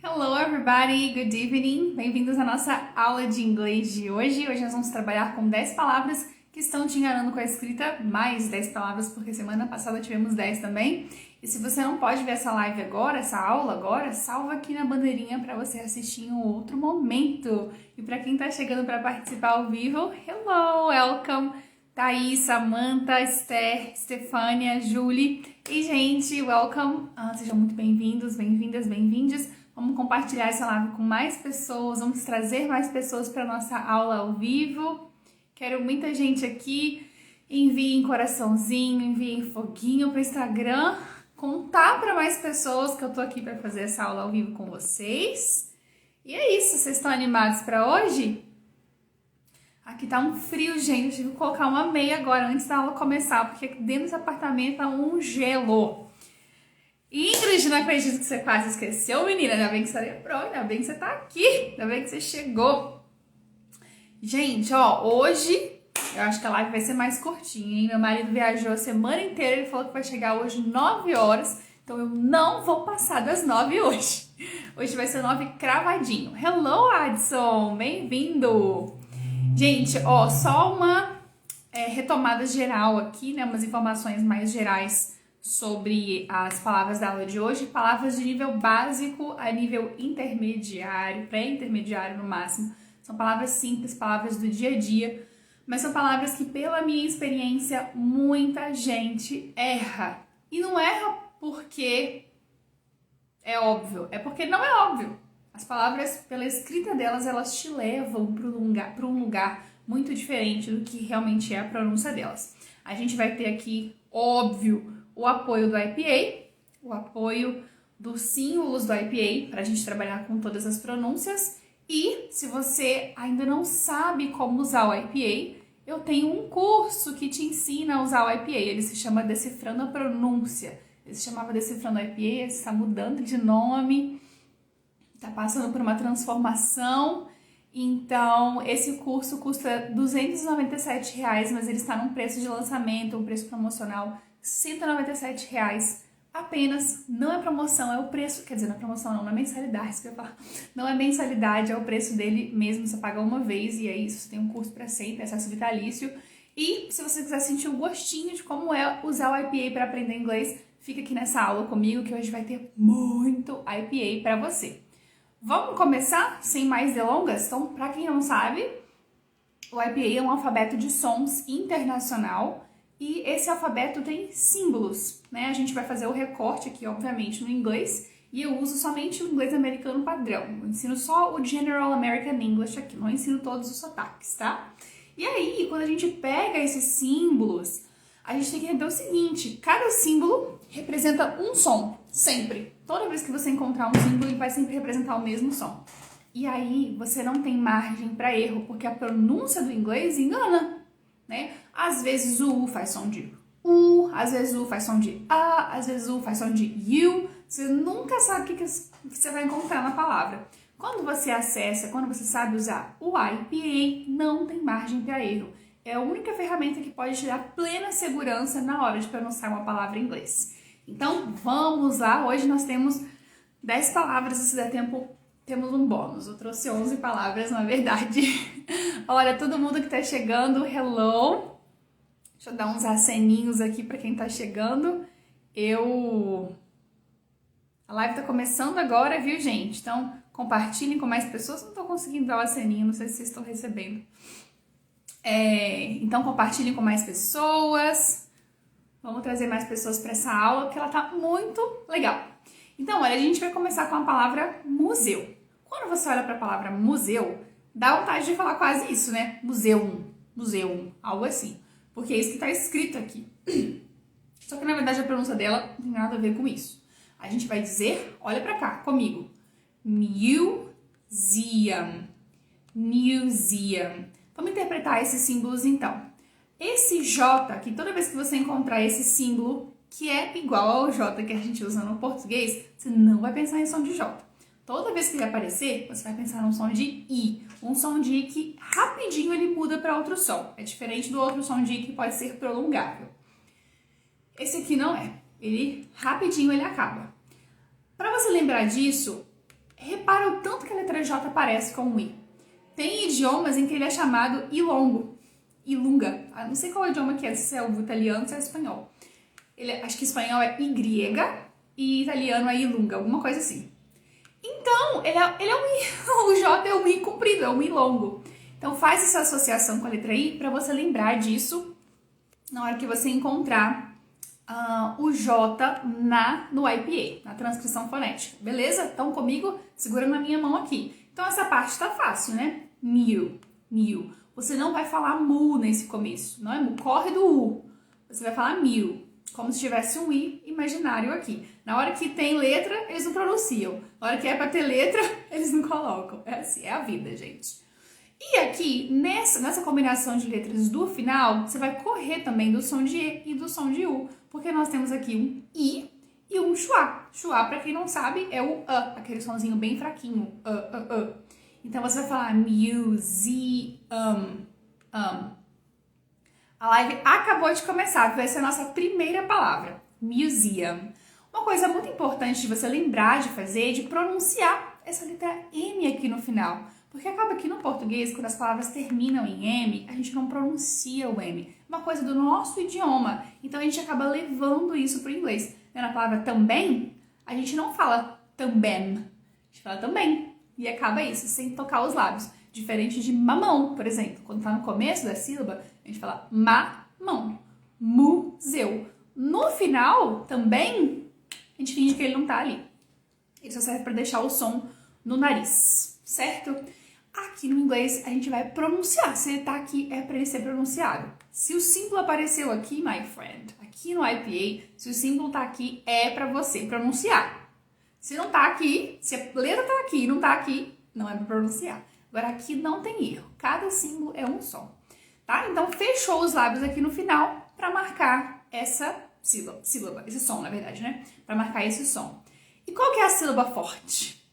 Hello everybody, good evening! Bem-vindos à nossa aula de inglês de hoje. Hoje nós vamos trabalhar com 10 palavras que estão te enganando com a escrita, mais 10 palavras, porque semana passada tivemos 10 também. E se você não pode ver essa live agora, essa aula agora, salva aqui na bandeirinha para você assistir em um outro momento. E para quem está chegando para participar ao vivo, hello, welcome! Thaís, Samantha, Esther, Stefânia, Julie e gente, welcome! Sejam muito bem-vindos, bem-vindas, bem-vindes. Vamos compartilhar essa live com mais pessoas, vamos trazer mais pessoas para a nossa aula ao vivo. Quero muita gente aqui. Enviem coraçãozinho, enviem foguinho para o Instagram. Contar para mais pessoas que eu tô aqui para fazer essa aula ao vivo com vocês. E é isso, vocês estão animados para hoje? Aqui tá um frio, gente. Eu tive que colocar uma meia agora antes da aula começar, porque dentro desse apartamento tá um gelo. Ingrid, não acredito que você quase esqueceu, menina. Ainda bem que você lembrou, ainda bem que você tá aqui, ainda bem que você chegou. Gente, ó, hoje eu acho que a live vai ser mais curtinha, hein? Meu marido viajou a semana inteira, ele falou que vai chegar hoje 9 horas, então eu não vou passar das 9 hoje. Hoje vai ser 9 cravadinho. Hello, Adson, bem-vindo! Gente, ó, só uma retomada geral aqui, né? Umas informações mais gerais sobre as palavras da aula de hoje, palavras de nível básico a nível intermediário, pré-intermediário no máximo. São palavras simples, palavras do dia a dia, mas são palavras que, pela minha experiência, muita gente erra. E não erra porque é óbvio, é porque não é óbvio. As palavras, pela escrita delas, elas te levam para um lugar muito diferente do que realmente é a pronúncia delas. A gente vai ter aqui, óbvio, o apoio do IPA, o apoio dos símbolos do IPA, para a gente trabalhar com todas as pronúncias. E se você ainda não sabe como usar o IPA, eu tenho um curso que te ensina a usar o IPA. Ele se chama Decifrando a Pronúncia. Ele se chamava Decifrando o IPA, está mudando de nome, está passando por uma transformação. Então, esse curso custa R$ 297, mas ele está num preço de lançamento, um preço promocional, R$ 197 apenas. Não é promoção, é o preço, quer dizer, não é promoção não é mensalidade, isso que eu ia falar. Não é mensalidade, é o preço dele mesmo, você paga uma vez e é isso, você tem um curso para sempre, acesso vitalício. E se você quiser sentir o gostinho de como é usar o IPA para aprender inglês, fica aqui nessa aula comigo que hoje vai ter muito IPA para você. Vamos começar sem mais delongas? Então, para quem não sabe, o IPA é um alfabeto de sons internacional e esse alfabeto tem símbolos, né? A gente vai fazer o recorte aqui, obviamente, no inglês e eu uso somente o inglês americano padrão. Eu ensino só o General American English aqui, não ensino todos os sotaques, tá? E aí, quando a gente pega esses símbolos, a gente tem que entender o seguinte, cada símbolo representa um som, sempre. Toda vez que você encontrar um símbolo, ele vai sempre representar o mesmo som. E aí, você não tem margem para erro, porque a pronúncia do inglês engana, né? Às vezes o U faz som de U, às vezes o U faz som de A, às vezes o U faz som de U. Você nunca sabe o que você vai encontrar na palavra. Quando você acessa, quando você sabe usar o IPA, não tem margem para erro. É a única ferramenta que pode te dar plena segurança na hora de pronunciar uma palavra em inglês. Então, vamos lá. Hoje nós temos 10 palavras, se der tempo, temos um bônus. Eu trouxe 11 palavras, na verdade. Olha, todo mundo que tá chegando, hello. Deixa eu dar uns aceninhos aqui para quem tá chegando. A live tá começando agora, viu, gente? Então, compartilhem com mais pessoas. Não tô conseguindo dar o aceninho, não sei se vocês estão recebendo. Então, compartilhem com mais pessoas. Vamos trazer mais pessoas para essa aula, porque ela tá muito legal. Então, olha, a gente vai começar com a palavra museu. Quando você olha para a palavra museu, dá vontade de falar quase isso, né? Museu, algo assim. Porque é isso que está escrito aqui. Só que, na verdade, a pronúncia dela não tem nada a ver com isso. A gente vai dizer, olha para cá, comigo. Museum. Vamos interpretar esses símbolos, então. Esse J, que toda vez que você encontrar esse símbolo, que é igual ao J que a gente usa no português, você não vai pensar em som de J. Toda vez que ele aparecer, você vai pensar num som de I. Um som de I que rapidinho ele muda para outro som. É diferente do outro som de I que pode ser prolongável. Esse aqui não é. Ele rapidinho ele acaba. Para você lembrar disso, Repara o tanto que a letra J parece com um I. Tem idiomas em que ele é chamado ilongo, ilunga. Não sei qual idioma que é, se é o italiano ou se é o espanhol. Acho que espanhol é Y e italiano é ilunga, alguma coisa assim. Então, ele é um I. O J é um I comprido, é um I longo. Então, faz essa associação com a letra I para você lembrar disso na hora que você encontrar o J no IPA, na transcrição fonética. Beleza? Então, comigo, segura na minha mão aqui. Então, essa parte tá fácil, né? Mew, mew. Você não vai falar mu nesse começo, não é mu, corre do U. Você vai falar mew, como se tivesse um I imaginário aqui. Na hora que tem letra, eles não pronunciam. Na hora que é pra ter letra, eles não colocam. É assim, é a vida, gente. E aqui, nessa combinação de letras do final, você vai correr também do som de E e do som de U. Porque nós temos aqui um I e um schwa. Schwa, pra quem não sabe, é o aquele sonzinho bem fraquinho. Então, você vai falar museum. A live acabou de começar, vai ser a nossa primeira palavra, museum. Uma coisa muito importante de você lembrar de fazer é de pronunciar essa letra M aqui no final. Porque acaba que no português, quando as palavras terminam em M, a gente não pronuncia o M. Uma coisa do nosso idioma. Então, a gente acaba levando isso para o inglês. Na palavra também, a gente não fala também. A gente fala também. E acaba isso, sem tocar os lábios. Diferente de mamão, por exemplo. Quando tá no começo da sílaba, a gente fala mamão. Museu. No final, também, a gente finge que ele não tá ali. Ele só serve para deixar o som no nariz, certo? Aqui no inglês, a gente vai pronunciar. Se ele tá aqui, é para ele ser pronunciado. Se o símbolo apareceu aqui, my friend, aqui no IPA, se o símbolo tá aqui, é para você pronunciar. Se não tá aqui, se a letra tá aqui e não tá aqui, não é para pronunciar. Agora, aqui não tem erro. Cada símbolo é um som, tá? Então, fechou os lábios aqui no final para marcar essa sílaba, esse som, na verdade, né? Para marcar esse som. E qual que é a sílaba forte?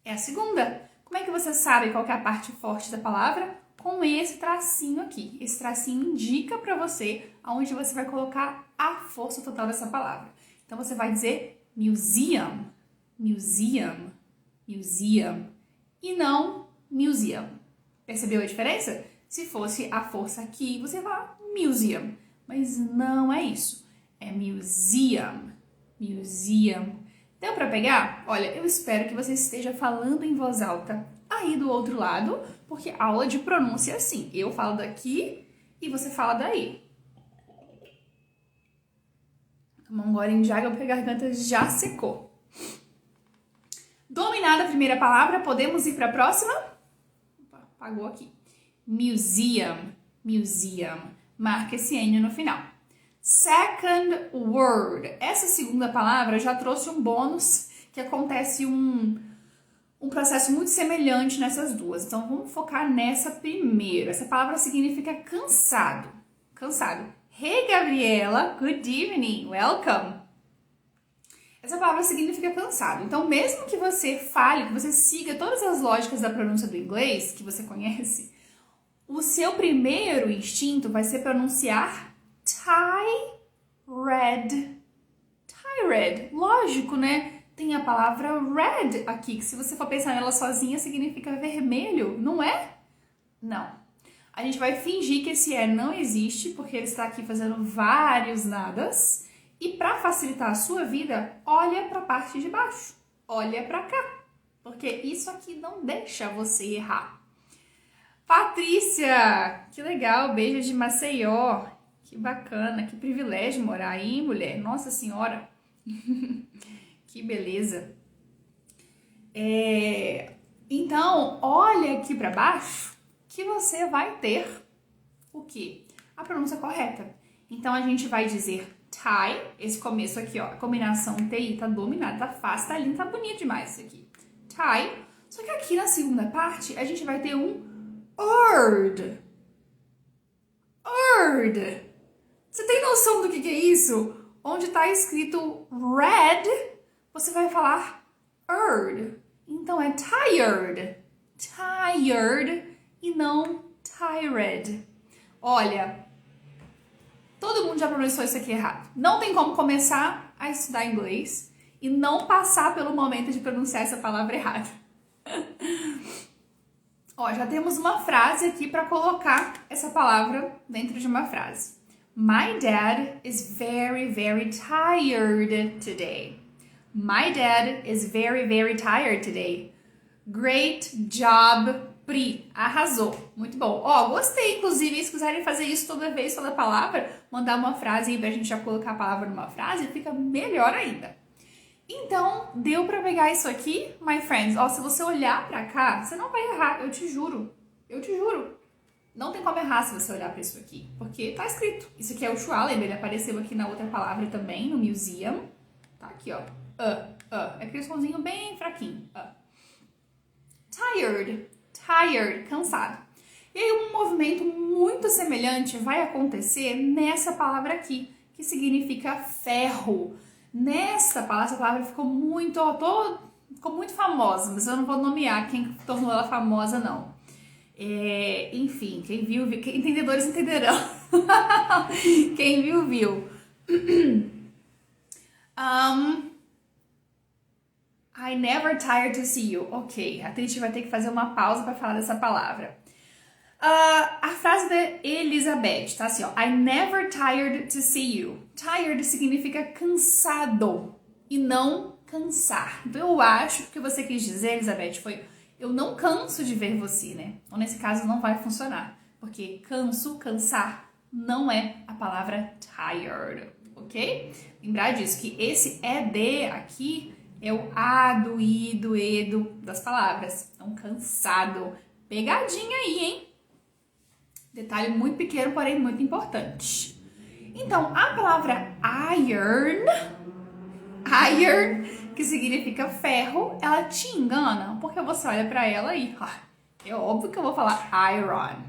É a segunda. Como é que você sabe qual que é a parte forte da palavra? Com esse tracinho aqui. Esse tracinho indica para você aonde você vai colocar a força total dessa palavra. Então, você vai dizer museum, museum, museum, e não museum. Percebeu a diferença? Se fosse a força aqui, você vai falar museum, mas não é isso. É museum, museum. Deu para pegar? Olha, eu espero que você esteja falando em voz alta aí do outro lado, porque aula de pronúncia é assim. Eu falo daqui e você fala daí. Tomar um golinho de água porque a garganta já secou. Dominada a primeira palavra, podemos ir para a próxima? Opa, apagou aqui. Museum, museum. Marca esse N no final. Second word. Essa segunda palavra já trouxe um bônus que acontece um processo muito semelhante nessas duas. Então, vamos focar nessa primeiro. Essa palavra significa cansado. Cansado. Hey, Gabriela. Good evening. Welcome. Essa palavra significa cansado. Então, mesmo que você fale, que você siga todas as lógicas da pronúncia do inglês, que você conhece, o seu primeiro instinto vai ser pronunciar tired. Tired. Lógico, né? Tem a palavra red aqui, que se você for pensar nela sozinha, significa vermelho, não é? Não. A gente vai fingir que esse é não existe, porque ele está aqui fazendo vários nadas. E para facilitar a sua vida, olha para a parte de baixo. Olha para cá. Porque isso aqui não deixa você errar. Patrícia! Que legal, beijo de Maceió. Que bacana, que privilégio morar aí, mulher. Nossa Senhora. Que beleza. Então, olha aqui para baixo que você vai ter o quê? A pronúncia correta. Então, a gente vai dizer tie, esse começo aqui, ó, a combinação TI tá dominada, tá fácil, tá lindo, tá bonito demais isso aqui. Tie. Só que aqui na segunda parte, a gente vai ter um erd. Erd. Você tem noção do que é isso? Onde tá escrito red, você vai falar erd. Então é tired. Tired e não tired. Olha, todo mundo já pronunciou isso aqui errado. Não tem como começar a estudar inglês e não passar pelo momento de pronunciar essa palavra errada. Ó, já temos uma frase aqui para colocar essa palavra dentro de uma frase. My dad is very, very tired today. My dad is very, very tired today. Great job, Pri. Arrasou. Muito bom. Ó, gostei, inclusive, se quiserem fazer isso toda vez, toda palavra, mandar uma frase aí pra gente já colocar a palavra numa frase, fica melhor ainda. Então, deu pra pegar isso aqui, my friends? Ó, se você olhar pra cá, você não vai errar, eu te juro. Eu te juro. Não tem como errar se você olhar pra isso aqui, porque tá escrito. Isso aqui é o schwa, lembra? Ele apareceu aqui na outra palavra também, no museum. Tá aqui, ó. É aquele sonzinho bem fraquinho. Tired. Tired, cansado. E aí um movimento muito semelhante vai acontecer nessa palavra aqui, que significa ferro. Nessa palavra, essa palavra ficou muito famosa, mas eu não vou nomear quem tornou ela famosa, não. Enfim, quem viu, entendedores entenderão. Quem viu, viu. I never tired to see you. Ok, a gente vai ter que fazer uma pausa para falar dessa palavra. A frase da Elizabeth tá assim, ó. I never tired to see you. Tired significa cansado e não cansar. Então eu acho que o que você quis dizer, Elizabeth, foi eu não canso de ver você, né? Então nesse caso não vai funcionar, porque cansar não é a palavra tired, ok? Lembrar disso, que esse ED aqui é o A do I, do E, das palavras. Então cansado. Pegadinha aí, hein? Detalhe muito pequeno, porém muito importante. Então, a palavra iron, que significa ferro, ela te engana, porque você olha pra ela e é óbvio que eu vou falar iron.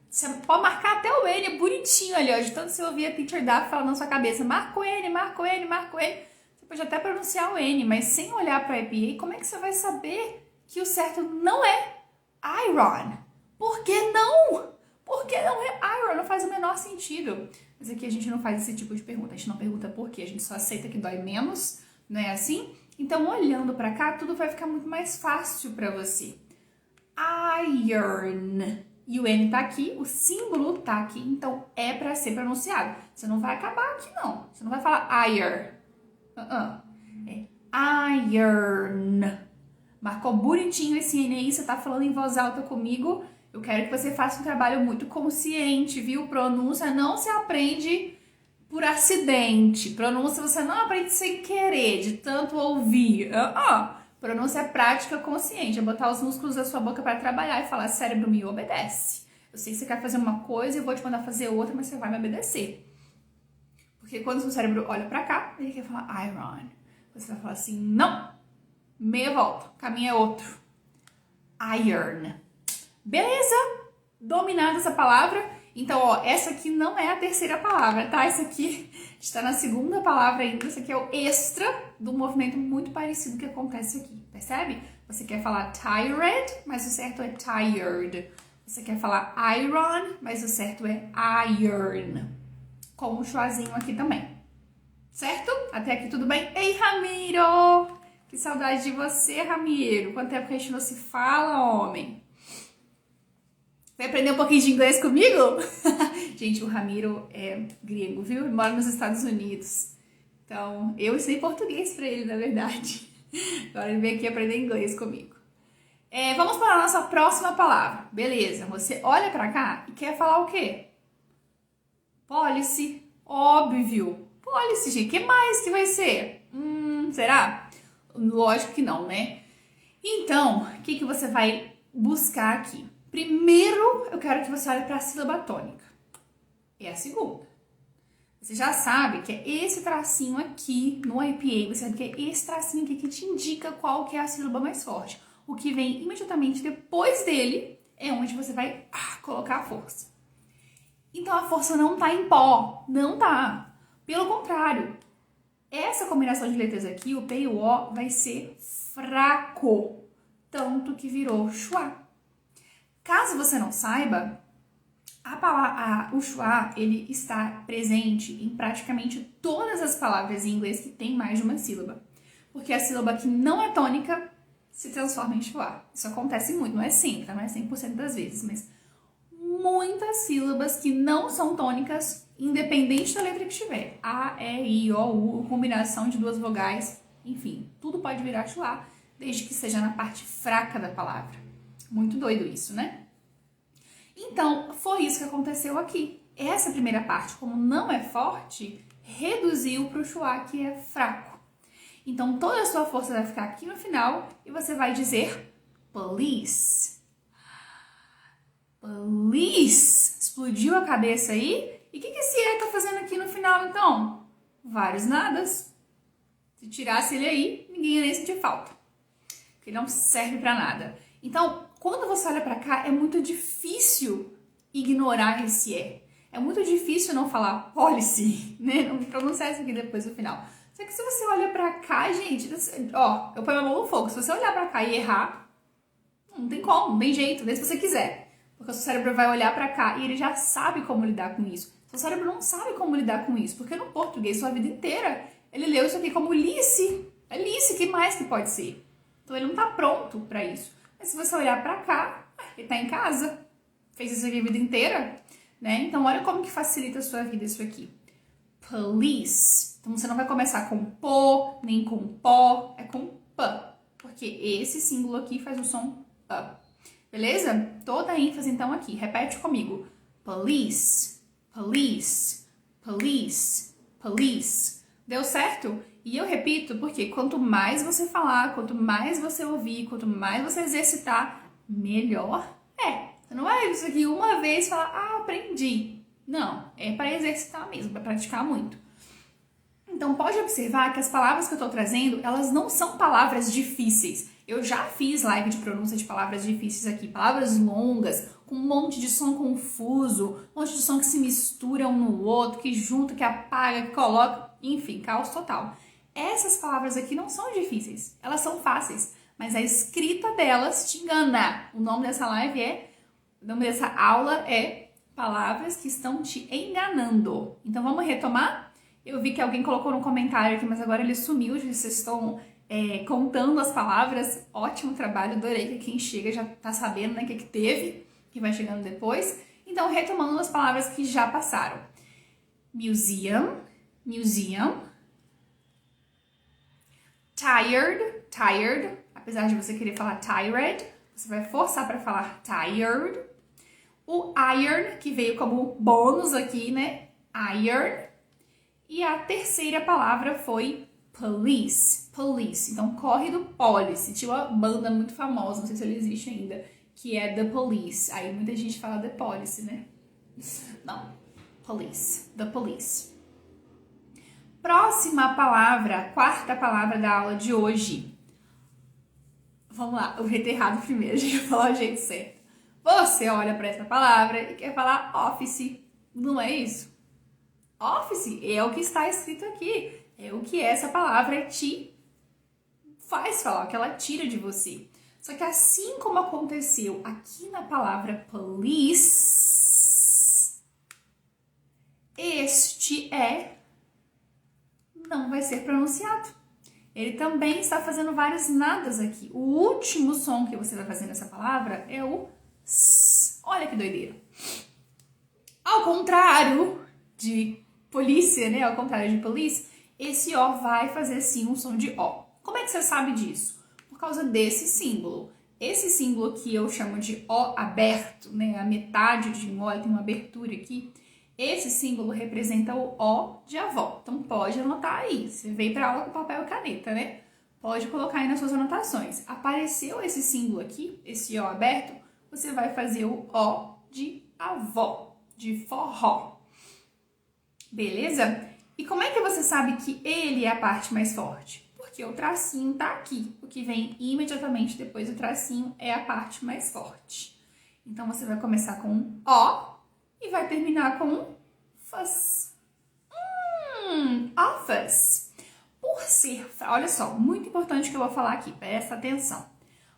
Você pode marcar até o N bonitinho ali, ó, de tanto você ouvir a teacher Daf falando na sua cabeça, marca o N. Você pode até pronunciar o N, mas sem olhar pra EPA, como é que você vai saber que o certo não é iron? Por que não? Porque não é iron, não faz o menor sentido. Mas aqui a gente não faz esse tipo de pergunta, a gente não pergunta por quê, a gente só aceita que dói menos, não é assim? Então, olhando pra cá, tudo vai ficar muito mais fácil pra você. Iron. E o N tá aqui, o símbolo tá aqui, então é pra ser pronunciado. Você não vai acabar aqui, não. Você não vai falar iron. É iron. Marcou bonitinho esse N aí, você tá falando em voz alta comigo. Eu quero que você faça um trabalho muito consciente, viu? Pronúncia não se aprende por acidente. Pronúncia você não aprende sem querer, de tanto ouvir. Pronúncia é prática consciente. É botar os músculos da sua boca para trabalhar e falar, cérebro, me obedece. Eu sei que você quer fazer uma coisa e eu vou te mandar fazer outra, mas você vai me obedecer. Porque quando o seu cérebro olha para cá, ele quer falar iron. Você vai falar assim, não. Meia volta. O caminho é outro. Iron. Beleza? Dominada essa palavra. Então, ó, essa aqui não é a terceira palavra, tá? Essa aqui está na segunda palavra ainda. Essa aqui é o extra do movimento muito parecido que acontece aqui, percebe? Você quer falar tired, mas o certo é tired. Você quer falar iron, mas o certo é iron. Com um schwazinho aqui também. Certo? Até aqui tudo bem? Ei, Ramiro! Que saudade de você, Ramiro. Quanto tempo que a gente não se fala, homem? Vai aprender um pouquinho de inglês comigo? Gente, o Ramiro é grego, viu? Ele mora nos Estados Unidos. Então, eu ensinei português pra ele, na verdade. Agora ele veio aqui aprender inglês comigo. Vamos para a nossa próxima palavra. Beleza, você olha pra cá e quer falar o quê? Policy. Óbvio. Policy, gente. O que mais que vai ser? Será? Lógico que não, né? Então, o que você vai buscar aqui? Primeiro, eu quero que você olhe para a sílaba tônica. É a segunda. Você já sabe que é esse tracinho aqui no IPA, você sabe que é esse tracinho aqui que te indica qual que é a sílaba mais forte. O que vem imediatamente depois dele é onde você vai colocar a força. Então, a força não tá em pó, não tá. Pelo contrário, essa combinação de letras aqui, o P e o O, vai ser fraco, tanto que virou schwa. Caso você não saiba, o schwa, ele está presente em praticamente todas as palavras em inglês que tem mais de uma sílaba. porque a sílaba que não é tônica se transforma em schwa. Isso acontece muito, não é sempre, não é 100% das vezes, mas muitas sílabas que não são tônicas, independente da letra que tiver. A, E, I, O, U, combinação de duas vogais, enfim, tudo pode virar schwa, desde que seja na parte fraca da palavra. Muito doido isso, né? Então, foi isso que aconteceu aqui. Essa primeira parte, como não é forte, reduziu para o schwa, que é fraco. Então, toda a sua força vai ficar aqui no final e você vai dizer police. Police. Explodiu a cabeça aí? E o que esse E tá fazendo aqui no final, então? Vários nadas. Se tirasse ele aí, ninguém ia nem sentir falta. Porque ele não serve para nada. Então, quando você olha para cá, é muito difícil ignorar esse E. É muito difícil não falar policy, né? Não pronunciar isso aqui depois no final. Só que se você olha pra cá, gente, ó, eu ponho a mão no fogo. Se você olhar pra cá e errar, não tem como, não tem jeito, nem se você quiser. Porque o seu cérebro vai olhar pra cá e ele já sabe como lidar com isso. Seu cérebro não sabe como lidar com isso, porque no português, sua vida inteira, ele leu isso aqui como lice. É lice, que mais que pode ser? Então ele não tá pronto pra isso. Mas se você olhar pra cá, ele tá em casa, fez isso aqui a vida inteira, né? Então olha como que facilita a sua vida isso aqui. Police. Então você não vai começar com po, nem com pó, é com p. Porque esse símbolo aqui faz o som p. Beleza? Toda a ênfase então aqui. Repete comigo. Police, police, police, police. Deu certo? E eu repito porque quanto mais você falar, quanto mais você ouvir, quanto mais você exercitar, melhor é. Você não vai isso aqui uma vez e falar, ah, aprendi. Não, é para exercitar mesmo, para praticar muito. Então pode observar que as palavras que eu estou trazendo, elas não são palavras difíceis. Eu já fiz live de pronúncia de palavras difíceis aqui, palavras longas, com um monte de som confuso, um monte de som que se mistura um no outro, que junta, que apaga, que coloca, enfim, caos total. Essas palavras aqui não são difíceis, elas são fáceis, mas a escrita delas te engana. O nome dessa aula é palavras que estão te enganando. Então vamos retomar? Eu vi que alguém colocou no comentário aqui, mas agora ele sumiu. Vocês estão contando as palavras. Ótimo trabalho, adorei que quem chega já tá sabendo, né, o que teve, que vai chegando depois. Então, retomando as palavras que já passaram. Museum, museum. Tired, tired. Apesar de você querer falar tired, você vai forçar para falar tired. O iron, que veio como bônus aqui, né? Iron. E a terceira palavra foi police. Police. Então, corre do police. Tinha uma banda muito famosa, não sei se ela existe ainda, que é The Police. Aí muita gente fala The Police, né? Não. Police. The Police. Próxima palavra, quarta palavra da aula de hoje. Vamos lá, eu vou ter errado primeiro, a gente vai falar o jeito certo. Você olha para essa palavra e quer falar office, não é isso? Office é o que está escrito aqui, é o que essa palavra te faz falar, o que ela tira de você. Só que assim como aconteceu aqui na palavra police, este não vai ser pronunciado. Ele também está fazendo vários nadas aqui. O último som que você vai fazer nessa palavra é o S. Olha que doideira. Ao contrário de polícia, né? Ao contrário de police, esse O vai fazer sim um som de O. Como é que você sabe disso? Por causa desse símbolo. Esse símbolo que eu chamo de O aberto, né? A metade de um O tem uma abertura aqui. Esse símbolo representa o O de avó. Então pode anotar aí. Você veio para aula com papel e caneta, né? Pode colocar aí nas suas anotações. Apareceu esse símbolo aqui, esse O aberto, você vai fazer o O de avó, de forró. Beleza? E como é que você sabe que ele é a parte mais forte? Porque o tracinho tá aqui. O que vem imediatamente depois do tracinho é a parte mais forte. Então você vai começar com um O e vai terminar com um fuzz. Office. Por ser, olha só, muito importante que eu vou falar aqui, presta atenção.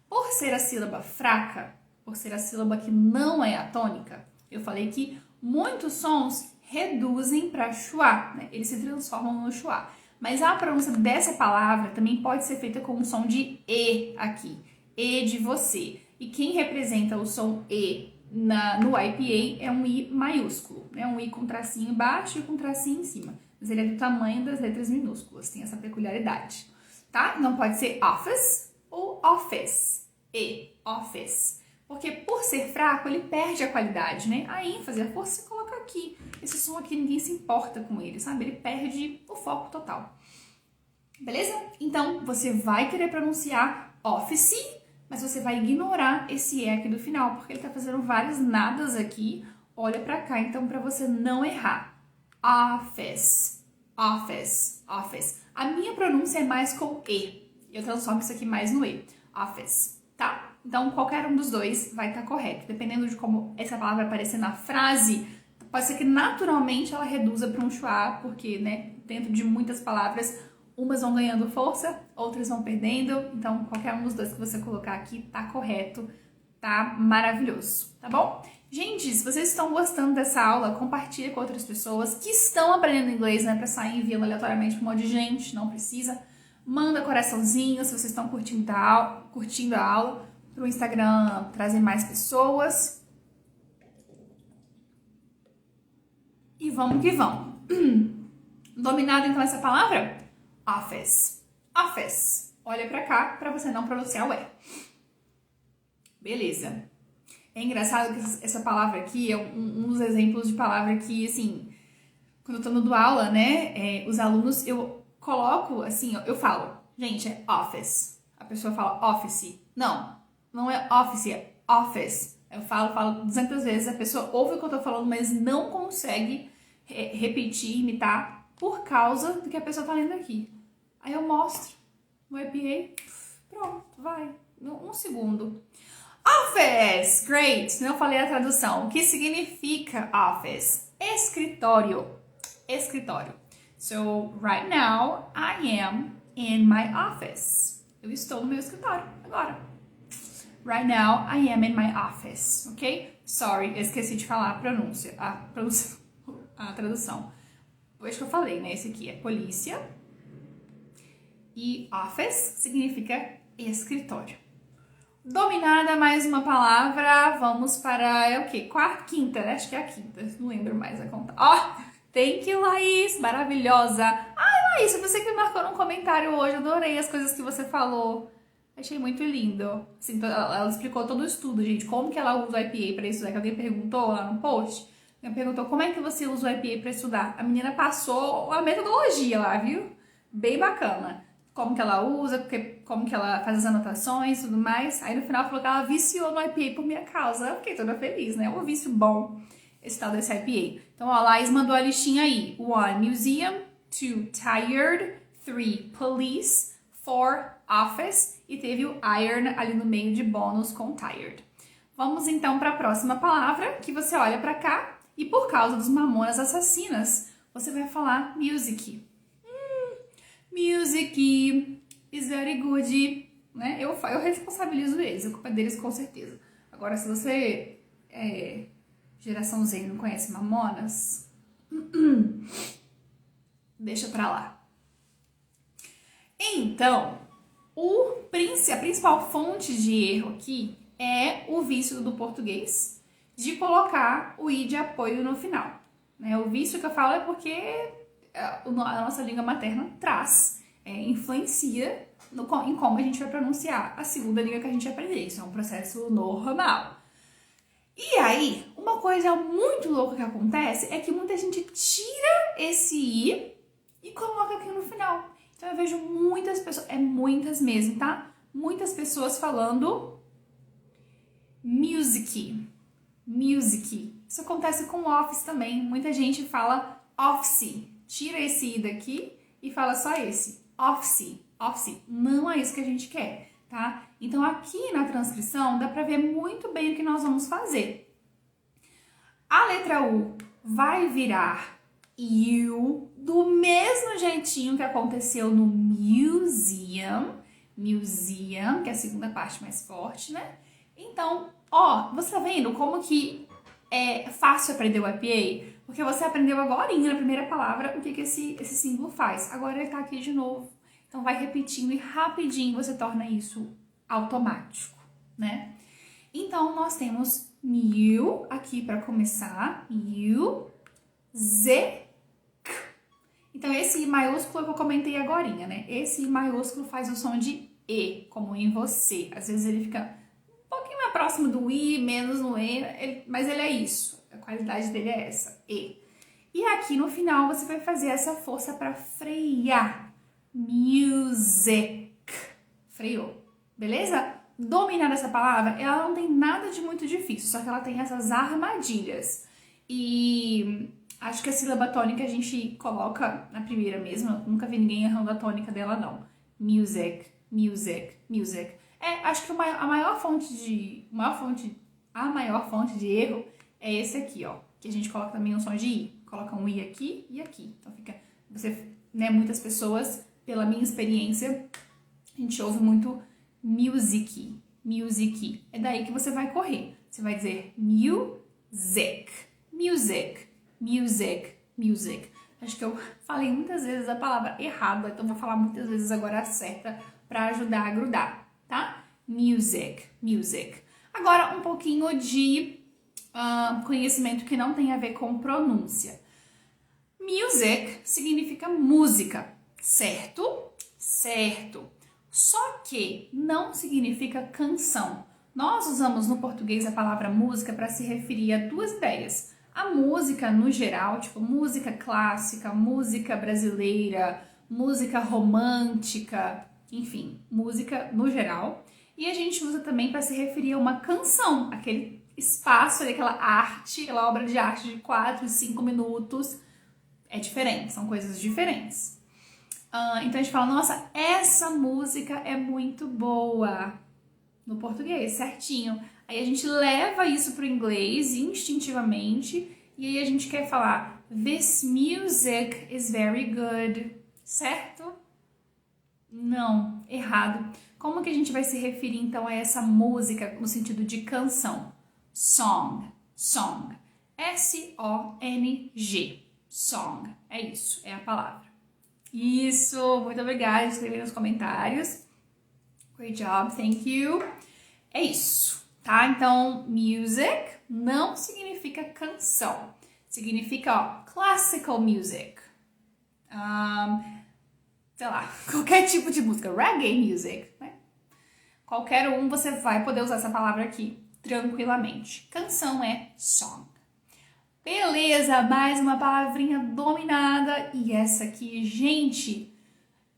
Por ser a sílaba fraca, por ser a sílaba que não é atônica, eu falei que muitos sons reduzem para schwa, né? Eles se transformam no schwa. Mas a pronúncia dessa palavra também pode ser feita com um som de E aqui. E de você. E quem representa o som E no IPA é um I maiúsculo, né? Um I com tracinho embaixo e com tracinho em cima. Mas ele é do tamanho das letras minúsculas, tem essa peculiaridade, tá? Não pode ser office ou office. E, office. Porque por ser fraco, ele perde a qualidade, né? A ênfase, a força, você coloca aqui. Esse som aqui, ninguém se importa com ele, sabe? Ele perde o foco total. Beleza? Então, você vai querer pronunciar office, mas você vai ignorar esse E aqui do final, porque ele tá fazendo vários nadas aqui. Olha pra cá, então, pra você não errar. Office, office, office. A minha pronúncia é mais com E. Eu transformo isso aqui mais no E. Office, tá? Então, qualquer um dos dois vai estar correto. Dependendo de como essa palavra aparecer na frase, pode ser que naturalmente ela reduza para um schwa, porque, né, dentro de muitas palavras, umas vão ganhando força, outras vão perdendo. Então, qualquer um dos dois que você colocar aqui tá correto, tá maravilhoso, tá bom? Gente, se vocês estão gostando dessa aula, compartilha com outras pessoas que estão aprendendo inglês, né, para sair enviando aleatoriamente para um monte de gente, não precisa. Manda coraçãozinho se vocês estão curtindo a aula. Para o Instagram trazer mais pessoas. E vamos que vamos. Dominado então essa palavra? Office. Office. Olha pra cá para você não pronunciar o E. Beleza. É engraçado que essa palavra aqui é um dos exemplos de palavra que, assim, quando eu tô dando aula, né, os alunos, eu coloco, assim, eu falo, gente, é office. A pessoa fala office. Não é office, é office. Eu falo 200 vezes, a pessoa ouve o que eu tô falando, mas não consegue repetir, imitar, por causa do que a pessoa tá lendo aqui. Aí eu mostro no EPA, pronto, vai, um segundo. Office, great, não falei a tradução. O que significa office? Escritório, escritório. So, right now, I am in my office. Eu estou no meu escritório agora. Right now, I am in my office, ok? Sorry, eu esqueci de falar a tradução. Hoje que eu falei, né? Esse aqui é polícia. E office significa escritório. Dominada mais uma palavra, vamos para, é o quê? Quinta, né? Acho que é a quinta, não lembro mais a conta. Thank you, Laís, maravilhosa. Laís, você que marcou num comentário hoje, adorei as coisas que você falou. Achei muito lindo. Assim, ela explicou todo o estudo, gente. Como que ela usa o IPA para estudar. Que alguém perguntou lá no post. Alguém perguntou como é que você usa o IPA para estudar. A menina passou a metodologia lá, viu? Bem bacana. Como que ela usa, como que ela faz as anotações e tudo mais. Aí no final falou que ela viciou no IPA por minha causa. Eu fiquei toda feliz, né? Um vício bom, esse tal desse IPA. Então, ó, a Laís mandou a listinha aí. 1, museum. 2, tired. 3, police. 4, office. E teve o iron ali no meio de bônus com tired. Vamos então para a próxima palavra, que você olha para cá e por causa dos Mamonas Assassinas, você vai falar music. Music is very good, né? Eu responsabilizo eles, a culpa é deles com certeza. Agora, se você geração Z não conhece Mamonas, deixa pra lá. Então, a principal fonte de erro aqui é o vício do português de colocar o i de apoio no final. Né? O vício que eu falo é porque a nossa língua materna influencia em como a gente vai pronunciar a segunda língua que a gente aprender. Isso é um processo normal. E aí, uma coisa muito louca que acontece é que muita gente tira esse i e coloca aqui no final. Então eu vejo muitas pessoas, muitas mesmo, tá? Muitas pessoas falando music. Isso acontece com office também. Muita gente fala office. Tira esse i daqui e fala só esse. Office. Não é isso que a gente quer, tá? Então aqui na transcrição dá pra ver muito bem o que nós vamos fazer. A letra U vai virar you do mesmo jeitinho que aconteceu no museum, que é a segunda parte mais forte, né? Então, ó, você tá vendo como que é fácil aprender o IPA? Porque você aprendeu agorinha na primeira palavra o que esse símbolo faz. Agora ele tá aqui de novo. Então vai repetindo e rapidinho você torna isso automático, né? Então nós temos music aqui para começar. Music. Então esse I maiúsculo eu comentei agorinha, né? Esse I maiúsculo faz o som de E, como em você. Às vezes ele fica um pouquinho mais próximo do I, menos no E, mas ele é isso. A qualidade dele é essa, E. E aqui no final você vai fazer essa força para frear. Music. Freou. Beleza? Dominar essa palavra, ela não tem nada de muito difícil, só que ela tem essas armadilhas. E acho que a sílaba tônica a gente coloca na primeira mesmo. Eu nunca vi ninguém errando a tônica dela, não. Music, music, music. Acho que a maior fonte de erro é esse aqui, ó. Que a gente coloca também um som de I. Coloca um I aqui e aqui. Então fica, muitas pessoas, pela minha experiência, a gente ouve muito music, music. É daí que você vai correr. Você vai dizer music, music, music, music. Acho que eu falei muitas vezes a palavra errada, então vou falar muitas vezes agora a certa para ajudar a grudar, tá? Music, music. Agora um pouquinho de conhecimento que não tem a ver com pronúncia. Music significa música, certo? Certo. Só que não significa canção. Nós usamos no português a palavra música para se referir a duas ideias. A música no geral, tipo música clássica, música brasileira, música romântica, enfim, música no geral. E a gente usa também para se referir a uma canção, aquele espaço, aquela arte, aquela obra de arte de 4, 5 minutos. É diferente, são coisas diferentes. Então a gente fala, nossa, essa música é muito boa. No português, certinho. Aí a gente leva isso pro inglês instintivamente e aí a gente quer falar this music is very good, certo? Não, errado. Como que a gente vai se referir então a essa música no sentido de canção? Song, song. S-O-N-G. Song. É isso, é a palavra. Isso, muito obrigada por escrever nos comentários. Great job, thank you. É isso, tá? Então, music não significa canção. Significa, ó, classical music. Sei lá, qualquer tipo de música. Reggae music, né? Qualquer um você vai poder usar essa palavra aqui tranquilamente. Canção é song. Beleza, mais uma palavrinha dominada. E essa aqui, gente,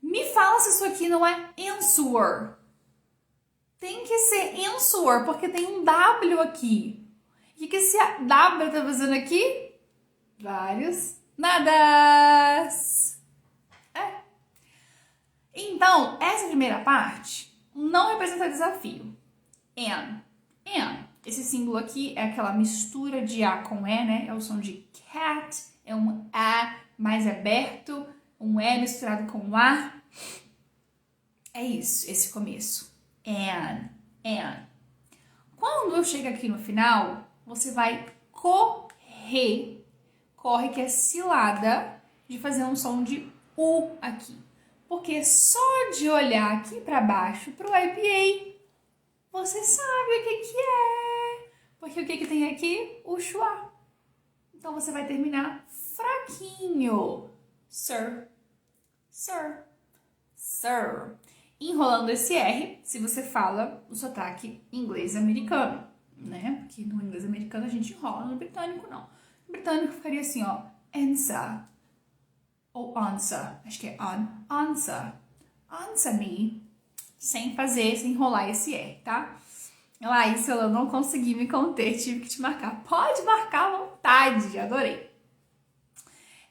me fala se isso aqui não é answer. Tem que ser answer, porque tem um W aqui. O que esse W tá fazendo aqui? Vários nadas. Então, essa primeira parte não representa desafio. And. Esse símbolo aqui é aquela mistura de A com E, né? É o som de cat, é um A mais aberto, um E misturado com um A. É isso, esse começo. And. Quando eu chego aqui no final, você vai correr. Corre que é cilada de fazer um som de U aqui. Porque só de olhar aqui para baixo pro IPA, você sabe o que é. Porque o que tem aqui? O schwa. Então você vai terminar fraquinho. Sir. Enrolando esse R, se você fala o sotaque inglês americano, né? Porque no inglês americano a gente enrola, no britânico não. No britânico ficaria assim, ó, answer. Ou answer, acho que é answer. Answer me. Sem enrolar esse R, tá? Laís, eu não consegui me conter, tive que te marcar. Pode marcar à vontade, adorei.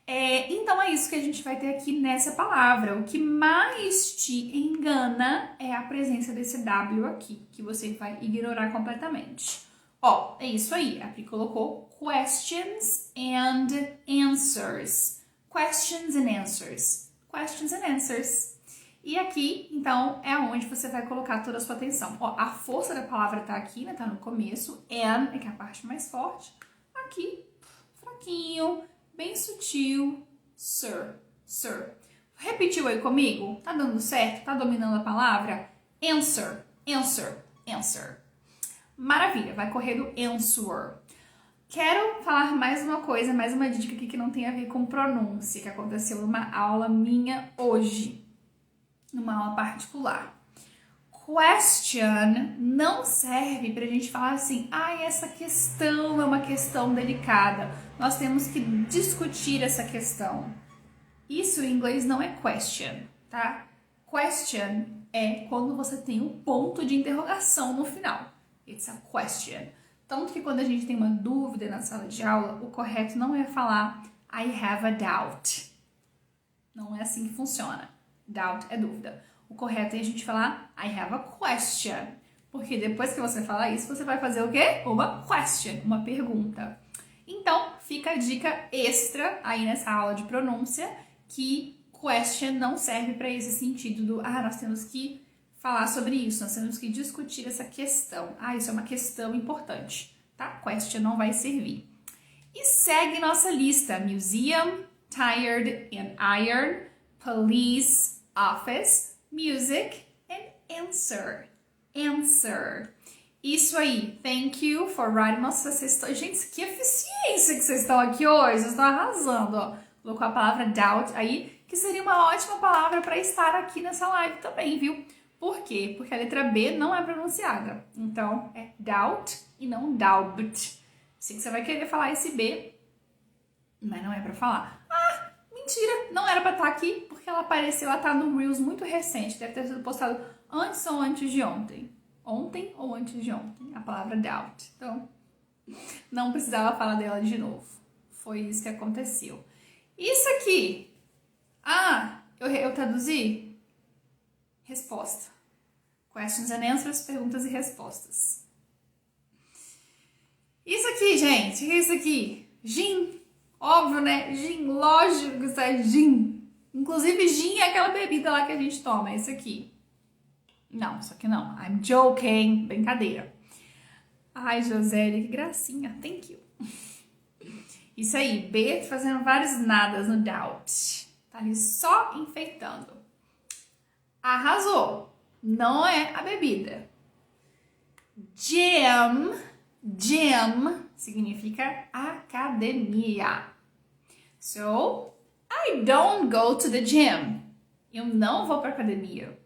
Então é isso que a gente vai ter aqui nessa palavra. O que mais te engana é a presença desse W aqui, que você vai ignorar completamente. Ó, é isso aí. A Pri colocou questions and answers. Questions and answers. Questions and answers. E aqui, então, é onde você vai colocar toda a sua atenção. Ó, a força da palavra tá aqui, né? Tá no começo. And é que é a parte mais forte. Aqui, fraquinho. pouquinho, bem sutil. Sir, sir. Repetiu aí comigo? Tá dando certo? Tá dominando a palavra? Answer, answer, answer. Maravilha, vai correr do answer. Quero falar mais uma coisa, mais uma dica aqui que não tem a ver com pronúncia, que aconteceu numa aula minha hoje, numa aula particular. Question não serve pra gente falar assim, essa questão é uma questão delicada, nós temos que discutir essa questão. Isso em inglês não é question, tá? Question é quando você tem um ponto de interrogação no final. It's a question. Tanto que quando a gente tem uma dúvida na sala de aula, o correto não é falar I have a doubt. Não é assim que funciona. Doubt é dúvida. O correto é a gente falar I have a question. Porque depois que você falar isso, você vai fazer o quê? Uma question, uma pergunta. Então, fica a dica extra aí nessa aula de pronúncia que question não serve para esse sentido do nós temos que falar sobre isso, nós temos que discutir essa questão. Isso é uma questão importante, tá? Question não vai servir. E segue nossa lista: museum, tired and iron, police, office, music and answer. Answer. Isso aí. Thank you for writing. Nossa, vocês estão... Gente, que eficiência que vocês estão aqui hoje. Vocês estão arrasando, ó. Colocou a palavra doubt aí, que seria uma ótima palavra para estar aqui nessa live também, viu? Por quê? Porque a letra B não é pronunciada. Então, é doubt e não doubt. Sei que você vai querer falar esse B, mas não é para falar. Mentira! Não era para estar aqui, porque ela apareceu, ela tá no Reels muito recente. Deve ter sido postado antes ou antes de ontem. Ontem ou antes de ontem, a palavra doubt. Então, não precisava falar dela de novo. Foi isso que aconteceu. Isso aqui. Eu traduzi? Resposta. Questions and answers, perguntas e respostas. Isso aqui, gente. O que é isso aqui? Gin. Óbvio, né? Gin. Lógico que isso é gin. Inclusive, gin é aquela bebida lá que a gente toma. É isso aqui. Não, isso aqui não. I'm joking. Brincadeira. Ai, Josélia, que gracinha. Thank you. Isso aí. B fazendo vários nadas no doubt. Tá ali só enfeitando. Arrasou. Não é a bebida. Gym. Gym significa academia. So, I don't go to the gym. Eu não vou para academia.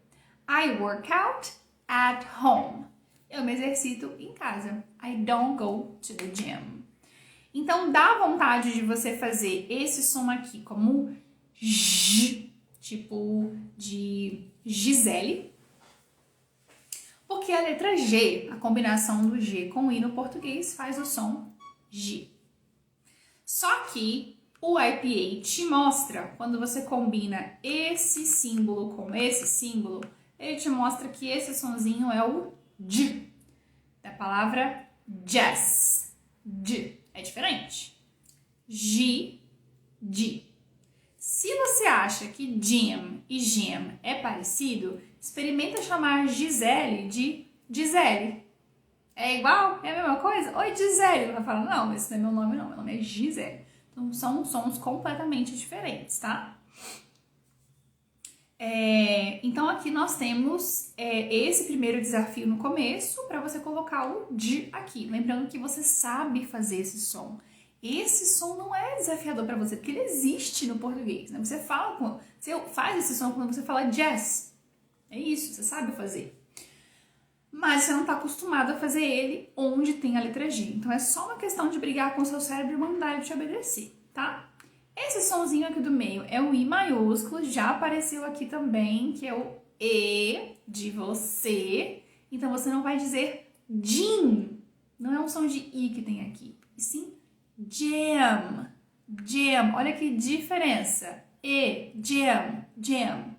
I work out at home. Eu me exercito em casa. I don't go to the gym. Então, dá vontade de você fazer esse som aqui como G, tipo de Gisele. Porque a letra G, a combinação do G com I no português, faz o som G. Só que o IPA te mostra, quando você combina esse símbolo com esse símbolo, ele te mostra que esse sonzinho é o J, da palavra jazz. J. É diferente. G, G. Se você acha que gym e gym é parecido, experimenta chamar Gisele de Gisele. É igual? É a mesma coisa? Oi, Gisele. Ela fala, não, esse não é meu nome não, meu nome é Gisele. Então, são sons completamente diferentes, tá? Então, aqui nós temos esse primeiro desafio no começo para você colocar o D aqui. Lembrando que você sabe fazer esse som. Esse som não é desafiador para você, porque ele existe no português, né? Você faz esse som quando você fala jazz. É isso, você sabe fazer. Mas você não está acostumado a fazer ele onde tem a letra G. Então é só uma questão de brigar com o seu cérebro e mandar ele te obedecer, tá? Esse sonzinho aqui do meio é o I maiúsculo, já apareceu aqui também, que é o E de você. Então você não vai dizer gym. Não é um som de I que tem aqui, e sim jam. Jam. Olha que diferença. E, jam, jam.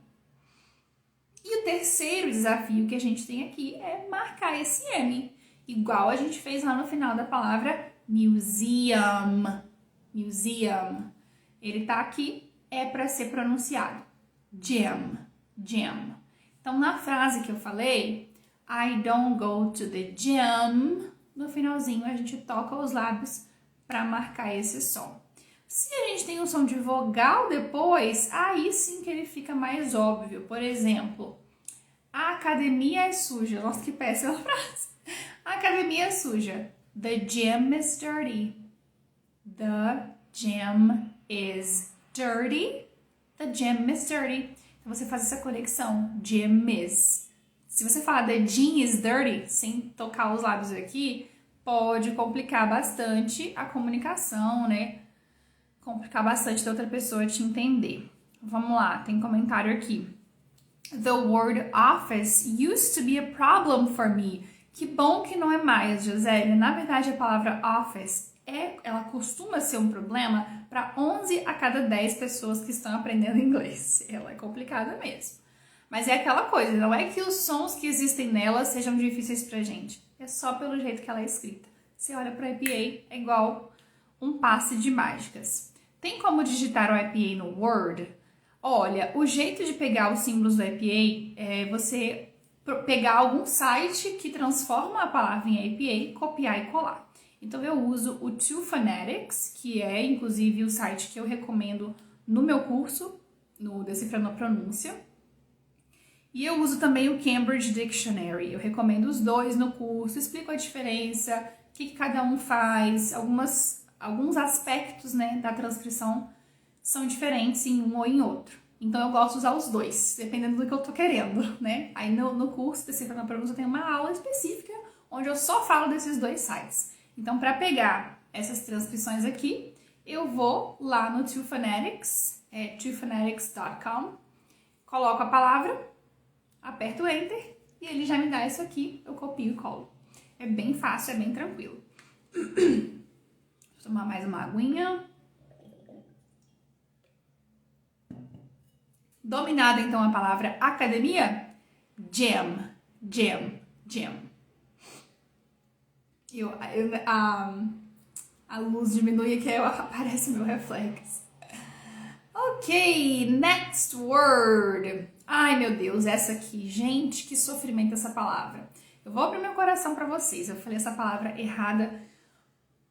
E o terceiro desafio que a gente tem aqui é marcar esse M, igual a gente fez lá no final da palavra museum. Museum. Ele tá aqui, é para ser pronunciado. Gym, gym. Então, na frase que eu falei, I don't go to the gym, no finalzinho a gente toca os lábios para marcar esse som. Se a gente tem um som de vogal depois, aí sim que ele fica mais óbvio. Por exemplo, a academia é suja. Nossa, que péssima frase. A academia é suja. The gym is dirty. The gym is dirty. The gym is dirty. Então você faz essa conexão. Gym is. Se você falar the gym is dirty, sem tocar os lábios aqui, pode complicar bastante a comunicação, né? Complicar bastante da outra pessoa te entender. Vamos lá, tem comentário aqui. The word office used to be a problem for me. Que bom que não é mais, Gisele. Na verdade, a palavra office ela costuma ser um problema para 11 a cada 10 pessoas que estão aprendendo inglês. Ela é complicada mesmo. Mas é aquela coisa, não é que os sons que existem nela sejam difíceis pra gente. É só pelo jeito que ela é escrita. Você olha para IPA, é igual um passe de mágicas. Tem como digitar o IPA no Word? Olha, o jeito de pegar os símbolos do IPA é você pegar algum site que transforma a palavra em IPA, copiar e colar. Então eu uso o Two Phonetics, que é inclusive o site que eu recomendo no meu curso, no Decifrando a Pronúncia. E eu uso também o Cambridge Dictionary. Eu recomendo os dois no curso, explico a diferença, o que cada um faz, alguns aspectos, né, da transcrição são diferentes em um ou em outro. Então eu gosto de usar os dois, dependendo do que eu tô querendo, né? Aí no curso Decifrando a Pronúncia eu tenho uma aula específica onde eu só falo desses dois sites. Então para pegar essas transcrições aqui, eu vou lá no Two Phonetics, twophonetics.com, coloco a palavra, aperto o Enter e ele já me dá isso aqui, eu copio e colo. É bem fácil, é bem tranquilo. Vou tomar mais uma aguinha. Dominada então a palavra academia, gym, gym, gym. A luz diminui aqui, aparece meu reflexo. Ok, next word. Ai, meu Deus, essa aqui. Gente, que sofrimento essa palavra. Eu vou abrir meu coração para vocês. Eu falei essa palavra errada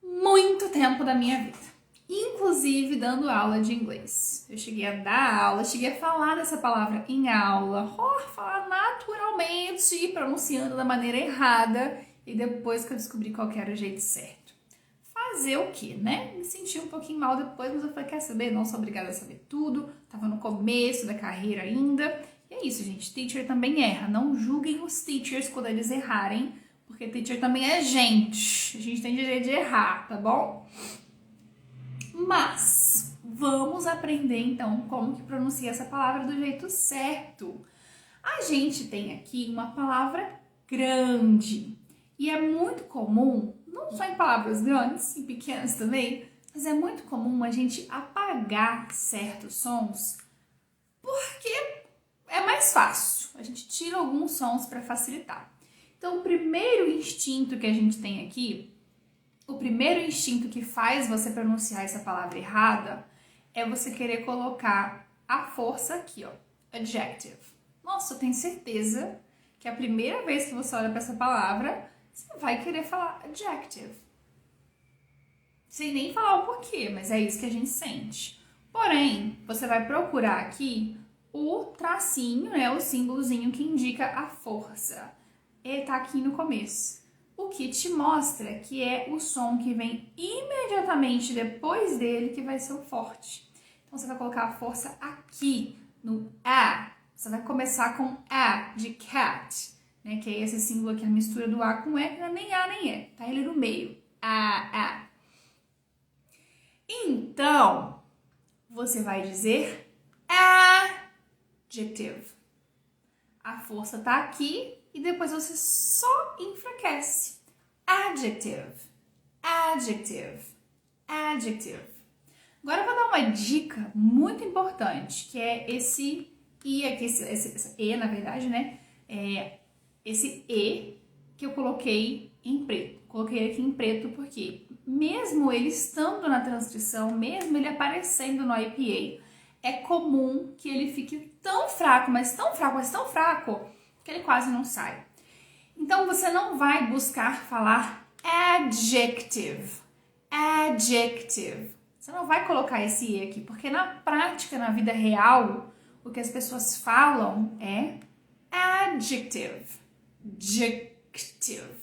muito tempo da minha vida. Inclusive dando aula de inglês. Eu cheguei a dar aula, cheguei a falar dessa palavra em aula. Falar naturalmente, pronunciando da maneira errada. E depois que eu descobri qual que era o jeito certo. Fazer o quê, né? Me senti um pouquinho mal depois, mas eu falei, quer saber? Não sou obrigada a saber tudo. Tava no começo da carreira ainda. E é isso, gente. Teacher também erra. Não julguem os teachers quando eles errarem, porque teacher também é gente. A gente tem direito de errar, tá bom? Mas vamos aprender então como que pronuncia essa palavra do jeito certo. A gente tem aqui uma palavra grande. E é muito comum, não só em palavras grandes, em pequenas também, mas é muito comum a gente apagar certos sons porque é mais fácil. A gente tira alguns sons para facilitar. Então, o primeiro instinto que a gente tem aqui, o primeiro instinto que faz você pronunciar essa palavra errada é você querer colocar a força aqui, ó, adjective. Nossa, eu tenho certeza que a primeira vez que você olha para essa palavra, você vai querer falar adjective. Sem nem falar o porquê, mas é isso que a gente sente. Porém, você vai procurar aqui o tracinho, né, o símbolozinho que indica a força. Ele tá aqui no começo. O que te mostra que é o som que vem imediatamente depois dele que vai ser o forte. Então, você vai colocar a força aqui, no A. Você vai começar com A, de cat, né? Que é esse símbolo aqui, a mistura do A com E, que não é nem A nem E, tá ele no meio. A. Então, você vai dizer adjective. A força tá aqui e depois você só enfraquece. Adjective, adjective, adjective. Agora eu vou dar uma dica muito importante, que é esse I aqui, esse E, na verdade, né? Esse E que eu coloquei em preto. Coloquei aqui em preto porque mesmo ele estando na transcrição, mesmo ele aparecendo no IPA, é comum que ele fique tão fraco, mas tão fraco, mas tão fraco, que ele quase não sai. Então, você não vai buscar falar adjective. Adjective. Você não vai colocar esse E aqui, porque na prática, na vida real, o que as pessoas falam é adjective. Adjective.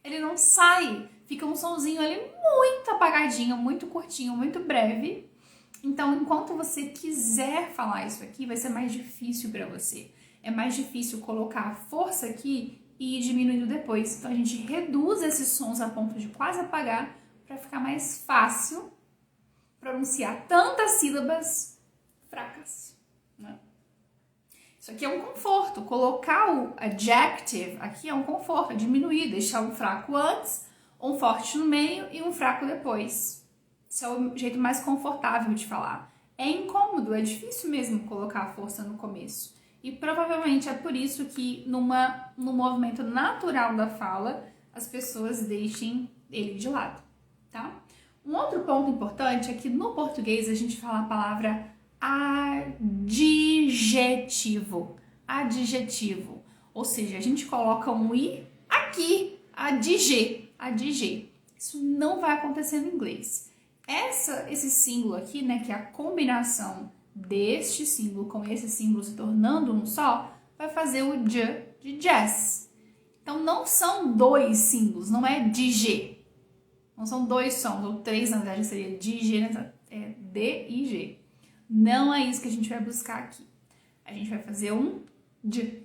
Ele não sai, fica um sonzinho ali muito apagadinho, muito curtinho, muito breve. Então, enquanto você quiser falar isso aqui, vai ser mais difícil para você. É mais difícil colocar a força aqui e ir diminuindo depois. Então, a gente reduz esses sons a ponto de quase apagar para ficar mais fácil pronunciar tantas sílabas fracas, né? Isso aqui é um conforto. Colocar o adjective aqui é um conforto, é diminuir, deixar um fraco antes, um forte no meio e um fraco depois. Isso é o jeito mais confortável de falar. É incômodo, é difícil mesmo colocar a força no começo. E provavelmente é por isso que no movimento natural da fala, as pessoas deixem ele de lado, tá? Um outro ponto importante é que no português a gente fala a palavra adjetivo. Adjetivo. Ou seja, a gente coloca um i aqui, adg. Isso não vai acontecer no inglês. Esse símbolo aqui, né, que é a combinação deste símbolo com esse símbolo se tornando um só, vai fazer o j de jazz. Então não são dois símbolos, não é de g. Não são dois sons, ou três, na verdade, seria de G, é D e G. Não é isso que a gente vai buscar aqui. A gente vai fazer um D.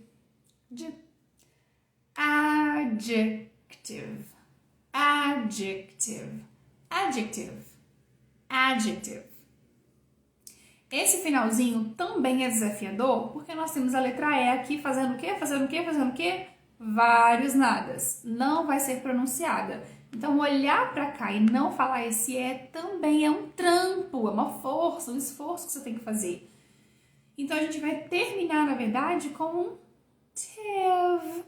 Adjective. Adjective. Adjective. Adjective. Esse finalzinho também é desafiador, porque nós temos a letra E aqui fazendo o quê? Fazendo o quê? Fazendo o quê? Vários nadas. Não vai ser pronunciada. Então, olhar para cá e não falar esse E também é um trampo, é uma força, um esforço que você tem que fazer. Então, a gente vai terminar, na verdade, com um tive.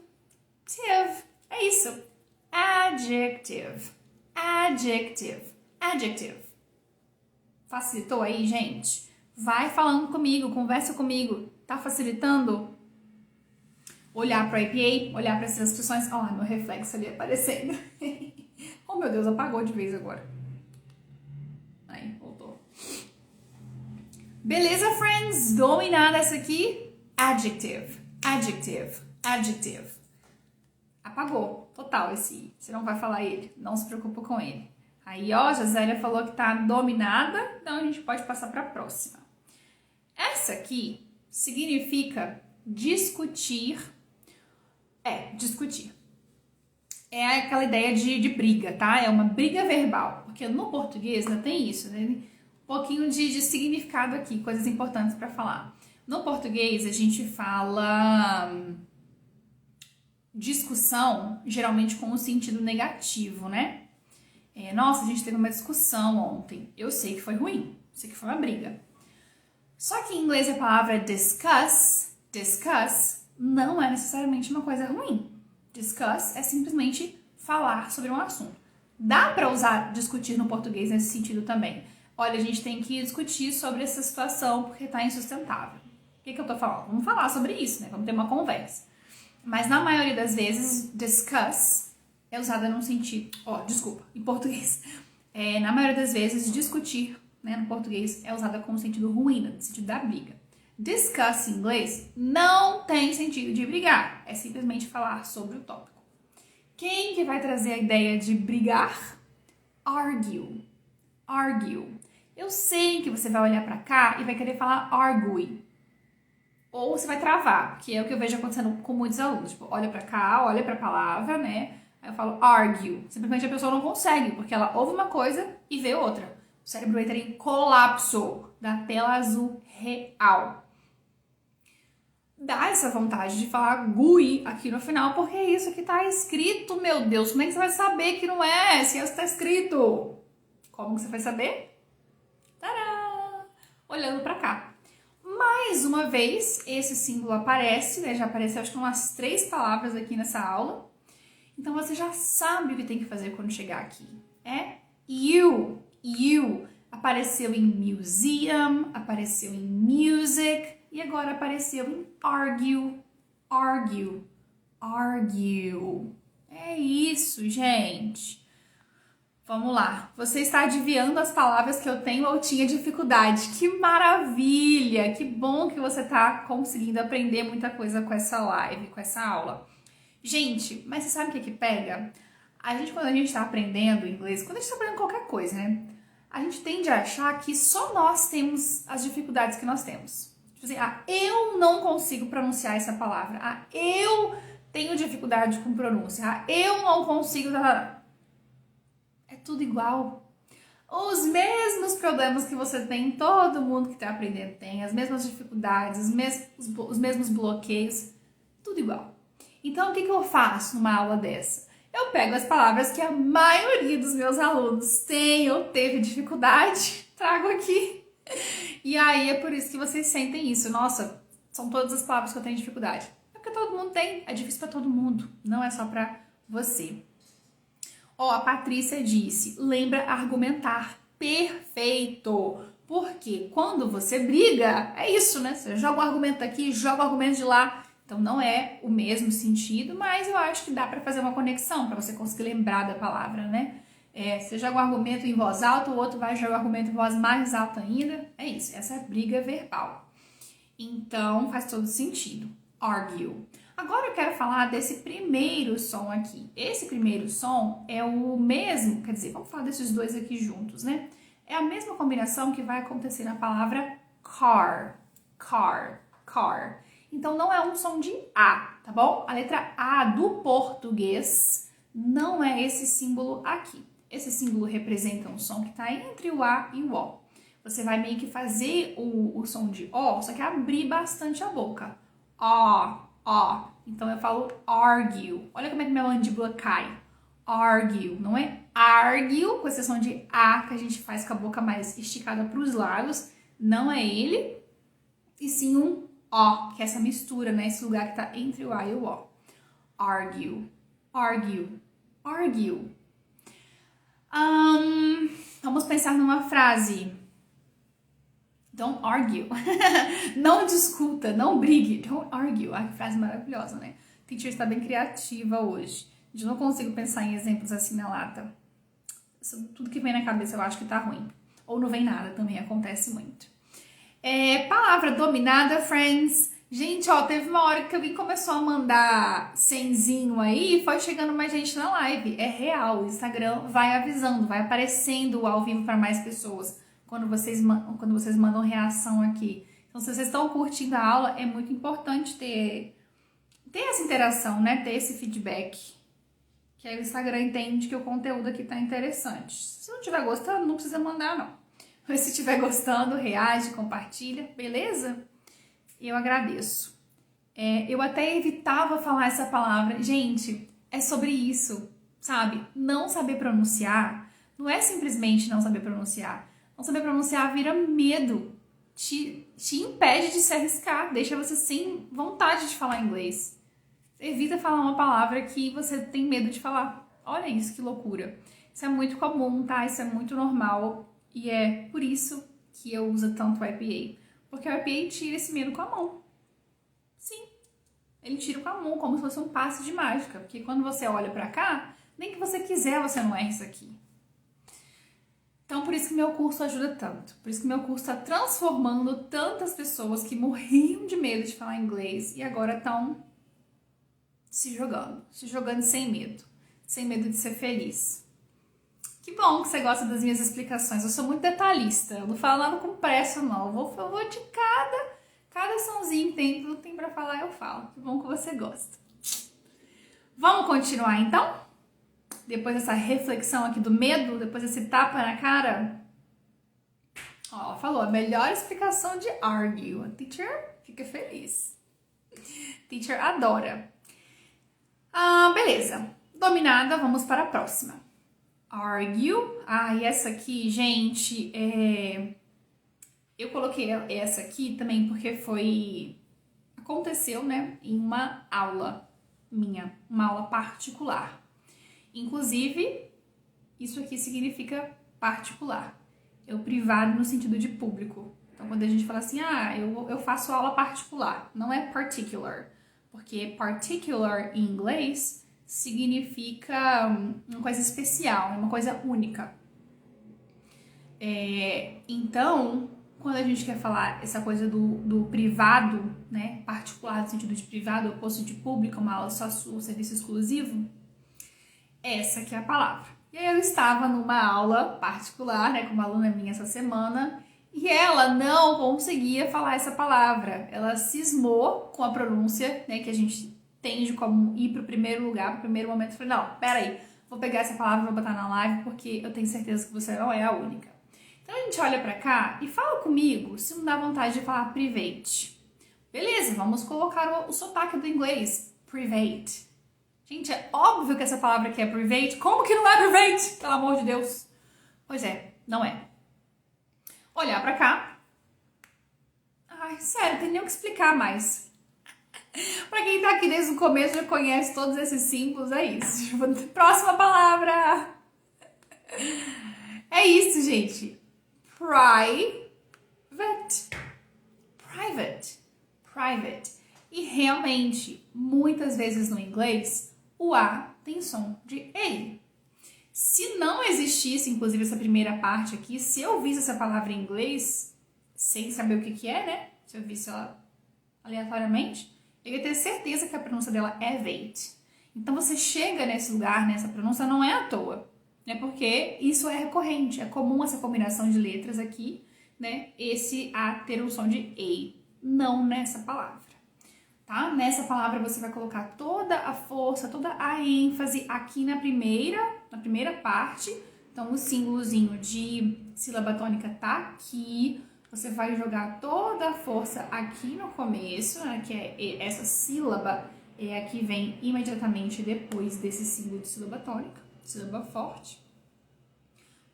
Tive. É isso. Adjective. Adjective. Adjective. Facilitou aí, gente? Vai falando comigo, conversa comigo. Tá facilitando? Olhar para o IPA, olhar para essas expressões. Olha lá, meu reflexo ali aparecendo. Oh, meu Deus, apagou de vez agora. Aí, voltou. Beleza, friends? Dominada essa aqui? Adjective, adjective, adjective. Apagou, total esse I. Você não vai falar ele, não se preocupa com ele. Aí, ó, a Josélia falou que tá dominada, então a gente pode passar para a próxima. Essa aqui significa discutir. Discutir. É aquela ideia de briga, tá? É uma briga verbal, porque no português não tem isso, né? Um pouquinho de significado aqui, coisas importantes para falar. No português a gente fala discussão, geralmente com um sentido negativo, né? Nossa, a gente teve uma discussão ontem. Eu sei que foi ruim, sei que foi uma briga. Só que em inglês a palavra discuss não é necessariamente uma coisa ruim. Discuss é simplesmente falar sobre um assunto. Dá para usar discutir no português nesse sentido também. Olha, a gente tem que discutir sobre essa situação porque está insustentável. O que eu tô falando? Vamos falar sobre isso, né? Vamos ter uma conversa. Mas na maioria das vezes, discuss é usada num sentido... em português. Na maioria das vezes, discutir, né, no português é usada com um sentido ruim, no sentido da briga. Discuss em inglês não tem sentido de brigar, é simplesmente falar sobre o tópico. Quem que vai trazer a ideia de brigar? Argue. Argue. Eu sei que você vai olhar pra cá e vai querer falar argue. Ou você vai travar, que é o que eu vejo acontecendo com muitos alunos. Tipo, olha pra cá, olha pra palavra, né? Aí eu falo argue. Simplesmente a pessoa não consegue, porque ela ouve uma coisa e vê outra. O cérebro entra em colapso da tela azul real. Dá essa vontade de falar GUI aqui no final, porque é isso que tá escrito, meu Deus. Como é que você vai saber que não é? Se isso tá escrito. Como que você vai saber? Tadá! Olhando pra cá. Mais uma vez, esse símbolo aparece, né? Já apareceu acho que umas 3 palavras aqui nessa aula. Então você já sabe o que tem que fazer quando chegar aqui. É you. Apareceu em museum, apareceu em music e agora apareceu em argue. É isso, gente. Vamos lá. Você está adivinhando as palavras que eu tenho ou tinha dificuldade. Que maravilha! Que bom que você está conseguindo aprender muita coisa com essa live, com essa aula. Gente, mas você sabe o que pega? Quando a gente está aprendendo inglês, quando a gente está aprendendo qualquer coisa, né? A gente tende a achar que só nós temos as dificuldades que nós temos. Tipo assim, eu não consigo pronunciar essa palavra. Eu tenho dificuldade com pronúncia. Eu não consigo... É tudo igual. Os mesmos problemas que você tem, todo mundo que está aprendendo tem, as mesmas dificuldades, os mesmos bloqueios, tudo igual. Então, o que eu faço numa aula dessa? Eu pego as palavras que a maioria dos meus alunos tem ou teve dificuldade, trago aqui. E aí é por isso que vocês sentem isso. Nossa, são todas as palavras que eu tenho dificuldade. É porque todo mundo tem, é difícil para todo mundo, não é só para você. A Patrícia disse, lembra argumentar. Perfeito! Porque quando você briga, é isso, né? Você joga um argumento aqui, joga um argumento de lá. Então não é o mesmo sentido, mas eu acho que dá para fazer uma conexão, para você conseguir lembrar da palavra, né? Você joga um argumento em voz alta, o outro vai jogar o argumento em voz mais alta ainda. É isso, essa é a briga verbal. Então faz todo sentido. Argue. Agora eu quero falar desse primeiro som aqui. Esse primeiro som é o mesmo, quer dizer, vamos falar desses dois aqui juntos, né? É a mesma combinação que vai acontecer na palavra car. Car, car. Então não é um som de A, tá bom? A letra A do português não é esse símbolo aqui. Esse símbolo representa um som que está entre o A e o O. Você vai meio que fazer o som de O, só que abrir bastante a boca. Ó. Então eu falo argue. Olha como é que minha mandíbula cai. Argue. Não é argue, com exceção de A, que a gente faz com a boca mais esticada para os lados. Não é ele. E sim um O, que é essa mistura, né? Esse lugar que está entre o A e o O. Argue. Argue. Argue. Vamos pensar numa frase. Don't argue. Não discuta, não brigue. Don't argue. Ai, que frase maravilhosa, né? A teacher está bem criativa hoje. Eu não consigo pensar em exemplos assim na lata. Tudo que vem na cabeça eu acho que tá ruim. Ou não vem nada, também acontece muito. Palavra dominada, friends. Gente, teve uma hora que alguém começou a mandar senzinho aí e foi chegando mais gente na live. É real, o Instagram vai avisando, vai aparecendo ao vivo para mais pessoas. Quando vocês mandam reação aqui. Então, se vocês estão curtindo a aula, é muito importante ter essa interação, né? Ter esse feedback. Que aí o Instagram entende que o conteúdo aqui tá interessante. Se não estiver gostando, não precisa mandar, não. Mas se estiver gostando, reage, compartilha, beleza? Eu agradeço. Eu até evitava falar essa palavra. Gente, é sobre isso, sabe? Não saber pronunciar não é simplesmente não saber pronunciar. Não saber pronunciar vira medo, te impede de se arriscar, deixa você sem vontade de falar inglês. Evita falar uma palavra que você tem medo de falar. Olha isso, que loucura. Isso é muito comum, tá? Isso é muito normal e é por isso que eu uso tanto o IPA. Porque o IPA tira esse medo com a mão. Sim, ele tira com a mão, como se fosse um passe de mágica. Porque quando você olha pra cá, nem que você quiser, você não erra isso aqui. Então, por isso que meu curso ajuda tanto. Por isso que meu curso está transformando tantas pessoas que morriam de medo de falar inglês e agora estão se jogando sem medo de ser feliz. Que bom que você gosta das minhas explicações. Eu sou muito detalhista, eu não falo nada com pressa, não. Eu vou de cada sonzinho que tudo tem pra falar, eu falo. Que bom que você gosta. Vamos continuar, então? Depois dessa reflexão aqui do medo, depois desse tapa na cara. Ela falou, a melhor explicação de argue. A teacher fica feliz. Teacher adora. Beleza. Dominada, vamos para a próxima. Argue. E essa aqui, gente, eu coloquei essa aqui também porque aconteceu, né, em uma aula minha, uma aula particular. Inclusive, isso aqui significa particular. É o privado no sentido de público. Então, quando a gente fala assim, eu faço aula particular, não é particular. Porque particular em inglês significa uma coisa especial, uma coisa única. Então, quando a gente quer falar essa coisa do privado, né, particular no sentido de privado, oposto de público, uma aula só sua, serviço exclusivo, essa que é a palavra. E aí eu estava numa aula particular, né, com uma aluna minha essa semana, e ela não conseguia falar essa palavra. Ela cismou com a pronúncia, né, que a gente tende como ir para o primeiro lugar, para o primeiro momento. Eu falei, não, peraí, vou pegar essa palavra e vou botar na live, porque eu tenho certeza que você não é a única. Então a gente olha pra cá e fala comigo se não dá vontade de falar private. Beleza, vamos colocar o sotaque do inglês. Private. Gente, é óbvio que essa palavra aqui é private. Como que não é private? Pelo amor de Deus. Pois é, não é. Olhar pra cá. Ai, sério, tem nem o que explicar mais. Pra quem tá aqui desde o começo já conhece todos esses símbolos, é isso. Próxima palavra. É isso, gente. Private. E realmente, muitas vezes no inglês, o A tem som de E. Se não existisse, inclusive, essa primeira parte aqui, se eu visse essa palavra em inglês, sem saber o que é, né? Se eu visse ela aleatoriamente, eu ia ter certeza que a pronúncia dela é vate. Então, você chega nesse lugar, nessa pronúncia, não é à toa. Né? Porque isso é recorrente, é comum essa combinação de letras aqui, né? Esse A ter o som de E, não nessa palavra, tá? Nessa palavra você vai colocar toda a força, toda a ênfase aqui na primeira parte. Então, o símbolozinho de sílaba tônica tá aqui. Você vai jogar toda a força aqui no começo, né? Que é essa sílaba é a que vem imediatamente depois desse símbolo de sílaba tônica. Sílaba forte.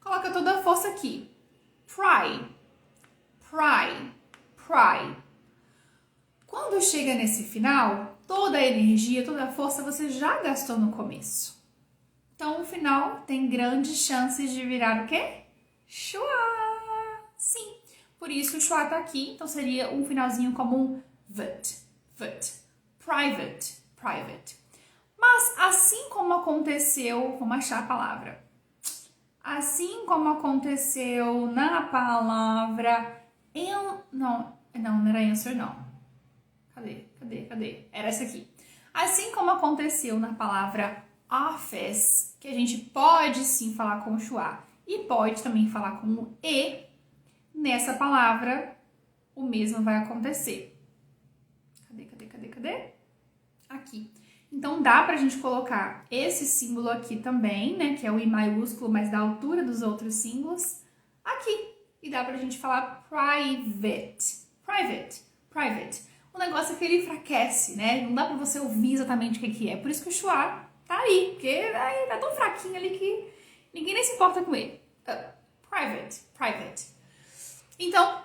Coloca toda a força aqui. Pry. Quando chega nesse final, toda a energia, toda a força você já gastou no começo. Então, o final tem grandes chances de virar o quê? Schwa. Sim. Por isso, o schwa tá aqui. Então, seria um finalzinho como um vat. Private. Mas assim como aconteceu, vamos achar a palavra. Assim como aconteceu na palavra não era answer não. Cadê? Era essa aqui. Assim como aconteceu na palavra office, que a gente pode sim falar com o schwa e pode também falar com o e, nessa palavra o mesmo vai acontecer. Cadê? Aqui. Então, dá pra gente colocar esse símbolo aqui também, né? Que é o I maiúsculo, mas da altura dos outros símbolos, aqui. E dá pra gente falar private. O negócio é que ele enfraquece, né? Não dá pra você ouvir exatamente o que é. Por isso que o schwa tá aí, porque ele tá tão fraquinho ali que ninguém nem se importa com ele. Private. Então,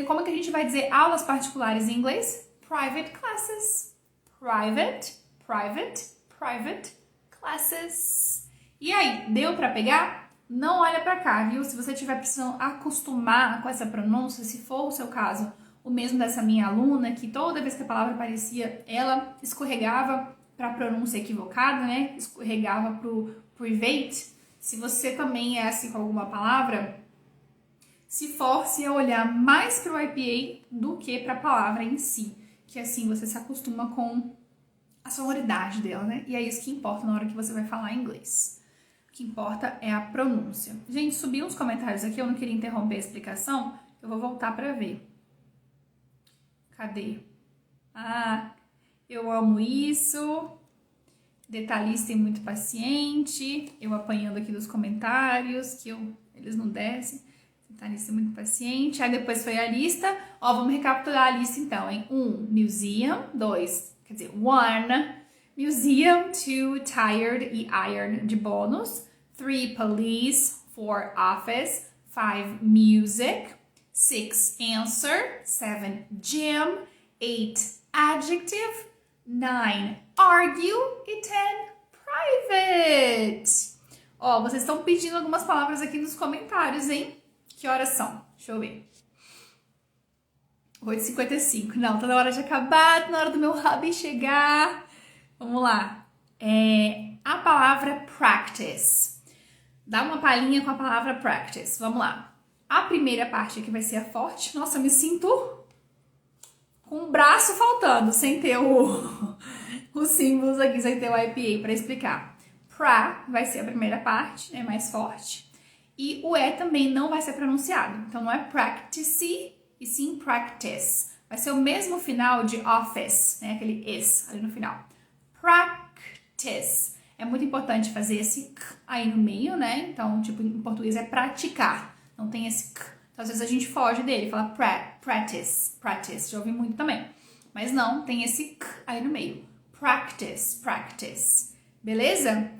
como é que a gente vai dizer aulas particulares em inglês? Private classes. Private classes. E aí, deu pra pegar? Não olha pra cá, viu? Se você estiver precisando acostumar com essa pronúncia, se for o seu caso, o mesmo dessa minha aluna, que toda vez que a palavra aparecia, ela escorregava pra pronúncia equivocada, né? Escorregava pro private. Se você também é assim com alguma palavra, se force a olhar mais pro IPA do que pra palavra em si. Que assim você se acostuma com a sonoridade dela, né? E é isso que importa na hora que você vai falar inglês. O que importa é a pronúncia. Gente, subiu uns comentários aqui, eu não queria interromper a explicação, eu vou voltar pra ver. Cadê? Ah, eu amo isso. Detalhista e muito paciente. Eu apanhando aqui dos comentários, que eles não descem. Detalhista e muito paciente. Aí depois foi a lista. Ó, vamos recapitular a lista então, hein? 1, museum. 2, quer dizer, 1, museum. 2, tired e iron de bônus. 3, police. 4, office. 5, music. 6, answer. 7, gym. 8, adjective. 9, argue. E 10, private. Ó, vocês estão pedindo algumas palavras aqui nos comentários, hein? Que horas são? Deixa eu ver. 8h55. Não, tá na hora de acabar, tá na hora do meu hobby chegar. Vamos lá. A palavra practice. Dá uma palhinha com a palavra practice. Vamos lá. A primeira parte aqui vai ser a forte. Nossa, eu me sinto com o braço faltando, sem ter os símbolos aqui, sem ter o IPA para explicar. Pra vai ser a primeira parte, é mais forte. E o E também não vai ser pronunciado. Então não é practice, e sim practice. Vai ser o mesmo final de office, né? Aquele S ali no final. Practice. É muito importante fazer esse K aí no meio, né? Então, tipo, em português é praticar. Não tem esse K. Então, às vezes a gente foge dele, fala practice. Practice, já ouvi muito também. Mas não, tem esse K aí no meio. Practice, practice. Beleza?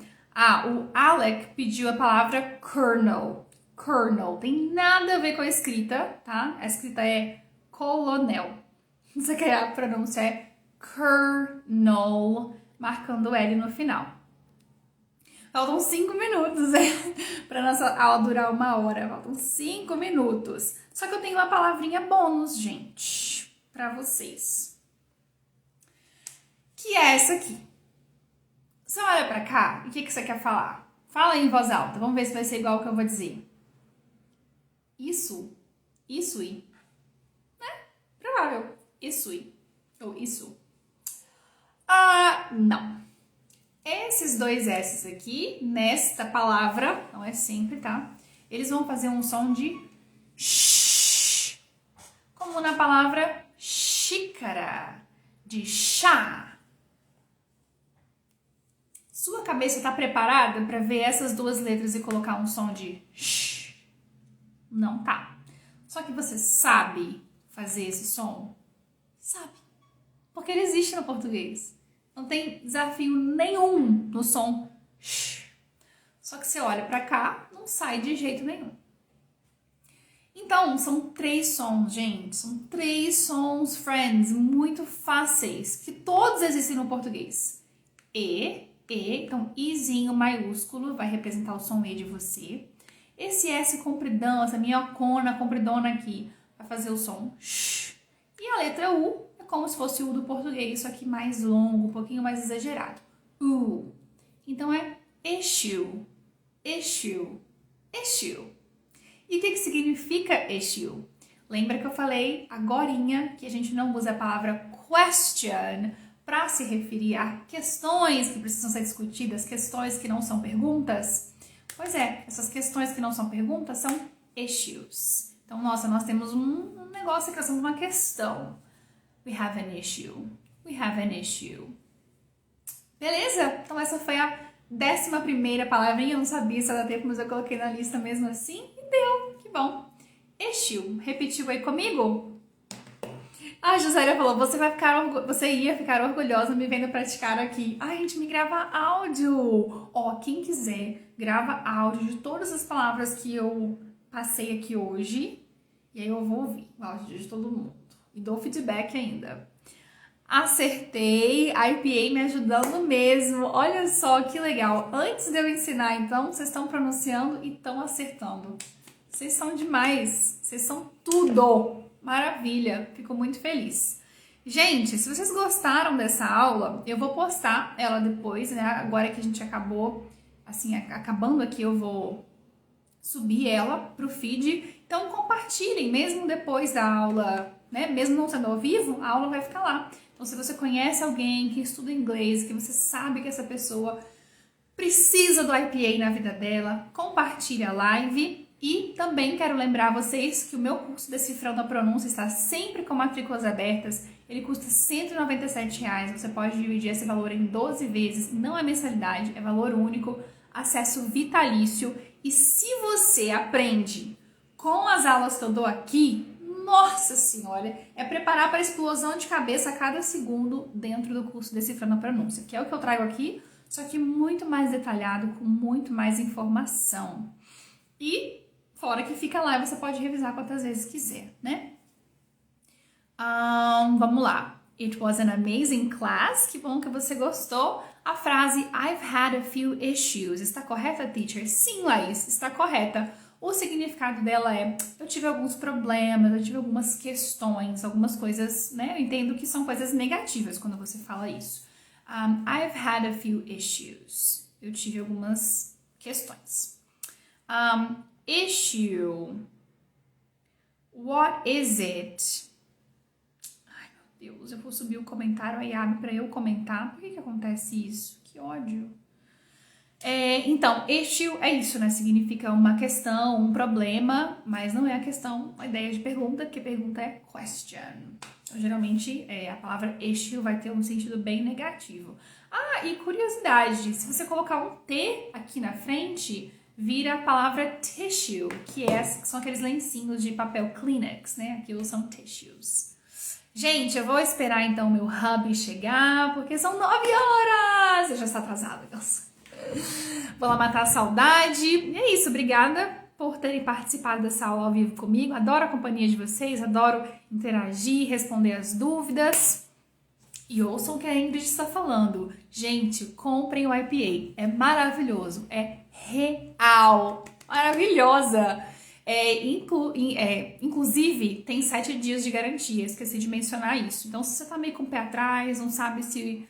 O Alec pediu a palavra kernel. Kernel. Tem nada a ver com a escrita, tá? A escrita é coronel. Isso aqui a pronúncia é kernel, marcando o L no final. Faltam 5 minutos, para nossa aula durar 1 hora. Faltam 5 minutos. Só que eu tenho uma palavrinha bônus, gente, para vocês. Que é essa aqui. Você olha pra cá e o que você quer falar? Fala aí em voz alta. Vamos ver se vai ser igual ao que eu vou dizer. Isso e. Né? Provável. Isso e. Ou isso. Não. Esses dois S's aqui, nesta palavra, não é sempre, tá? Eles vão fazer um som de sh, como na palavra xícara, de chá. Sua cabeça está preparada para ver essas duas letras e colocar um som de sh? Não tá. Só que você sabe fazer esse som? Sabe. Porque ele existe no português. Não tem desafio nenhum no som sh. Só que você olha para cá, não sai de jeito nenhum. Então, são 3 sons, gente. São 3 sons, friends, muito fáceis, que todos existem no português. Então, Izinho maiúsculo vai representar o som E de você. Esse S compridão, essa minhocona compridona aqui, vai fazer o som sh. E a letra U é como se fosse o U do português, só que mais longo, um pouquinho mais exagerado. U. Então é issue, issue, issue. E o que significa issue? Lembra que eu falei agorinha que a gente não usa a palavra question para se referir a questões que precisam ser discutidas, questões que não são perguntas? Pois é, essas questões que não são perguntas são issues. Então, nossa, nós temos um negócio aqui, nós temos uma questão. We have an issue. We have an issue. Beleza? Então, essa foi a 11ª palavrinha. Eu não sabia se ia dar tempo, mas eu coloquei na lista mesmo assim e deu. Que bom. Issue. Repetiu aí comigo? A Josélia falou, você ia ficar orgulhosa me vendo praticar aqui. Ai, gente, me grava áudio. Quem quiser, grava áudio de todas as palavras que eu passei aqui hoje. E aí eu vou ouvir o áudio de todo mundo. E dou feedback ainda. Acertei, a IPA me ajudando mesmo. Olha só que legal. Antes de eu ensinar, então, vocês estão pronunciando e estão acertando. Vocês são demais. Vocês são tudo. Maravilha, fico muito feliz. Gente, se vocês gostaram dessa aula, eu vou postar ela depois, né? Agora que a gente acabou, assim, acabando aqui, eu vou subir ela pro feed. Então, compartilhem, mesmo depois da aula, né? Mesmo não sendo ao vivo, a aula vai ficar lá. Então, se você conhece alguém que estuda inglês, que você sabe que essa pessoa precisa do IPA na vida dela, compartilhe a live. E também quero lembrar vocês que o meu curso Decifrando a Pronúncia está sempre com matrículas abertas. Ele custa R$ 197. Você pode dividir esse valor em 12 vezes. Não é mensalidade, é valor único, acesso vitalício. E se você aprende com as aulas que eu dou aqui, nossa senhora, é preparar para a explosão de cabeça a cada segundo dentro do curso Decifrando a Pronúncia, que é o que eu trago aqui, só que muito mais detalhado, com muito mais informação. E fora que fica lá e você pode revisar quantas vezes quiser, né? Vamos lá. It was an amazing class. Que bom que você gostou. A frase I've had a few issues. Está correta, teacher? Sim, Laís, está correta. O significado dela é eu tive alguns problemas, eu tive algumas questões, algumas coisas, né? Eu entendo que são coisas negativas quando você fala isso. I've had a few issues. Eu tive algumas questões. Issue. What is it? Ai, meu Deus, eu vou subir o comentário aí abre pra eu comentar. Por que acontece isso? Que ódio. Então, issue é isso, né? Significa uma questão, um problema, mas não é a questão, a ideia de pergunta, porque pergunta é question. Então, geralmente, a palavra issue vai ter um sentido bem negativo. E curiosidade, se você colocar um T aqui na frente, vira a palavra tissue, que são aqueles lencinhos de papel Kleenex, né? Aquilo são tissues. Gente, eu vou esperar então o meu hubby chegar, porque são 9 horas! Eu já estou atrasada, Vou lá matar a saudade. E é isso, obrigada por terem participado dessa aula ao vivo comigo. Adoro a companhia de vocês, adoro interagir, responder as dúvidas. E ouçam o que a Ingrid está falando. Gente, comprem o IPA. É maravilhoso, é real, maravilhosa. Inclusive, tem 7 dias de garantia, esqueci de mencionar isso. Então, se você tá meio com o pé atrás, não sabe se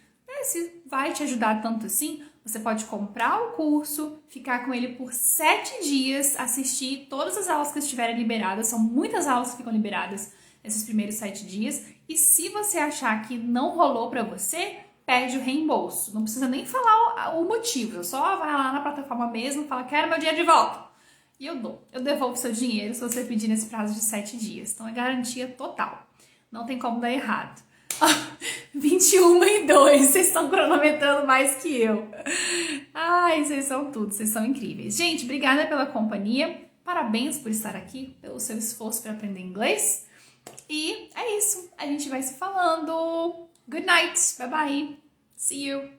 vai te ajudar tanto assim, você pode comprar o curso, ficar com ele por 7 dias, assistir todas as aulas que estiverem liberadas, são muitas aulas que ficam liberadas nesses primeiros 7 dias, e se você achar que não rolou pra você, pede o reembolso. Não precisa nem falar o motivo, só vai lá na plataforma mesmo e fala, quero meu dinheiro de volta. E eu devolvo seu dinheiro se você pedir nesse prazo de 7 dias. Então é garantia total, não tem como dar errado. 21:02, vocês estão cronometrando mais que eu. Ai, vocês são tudo, vocês são incríveis. Gente, obrigada pela companhia, parabéns por estar aqui, pelo seu esforço para aprender inglês. E é isso, a gente vai se falando. Good night, bye bye, see you.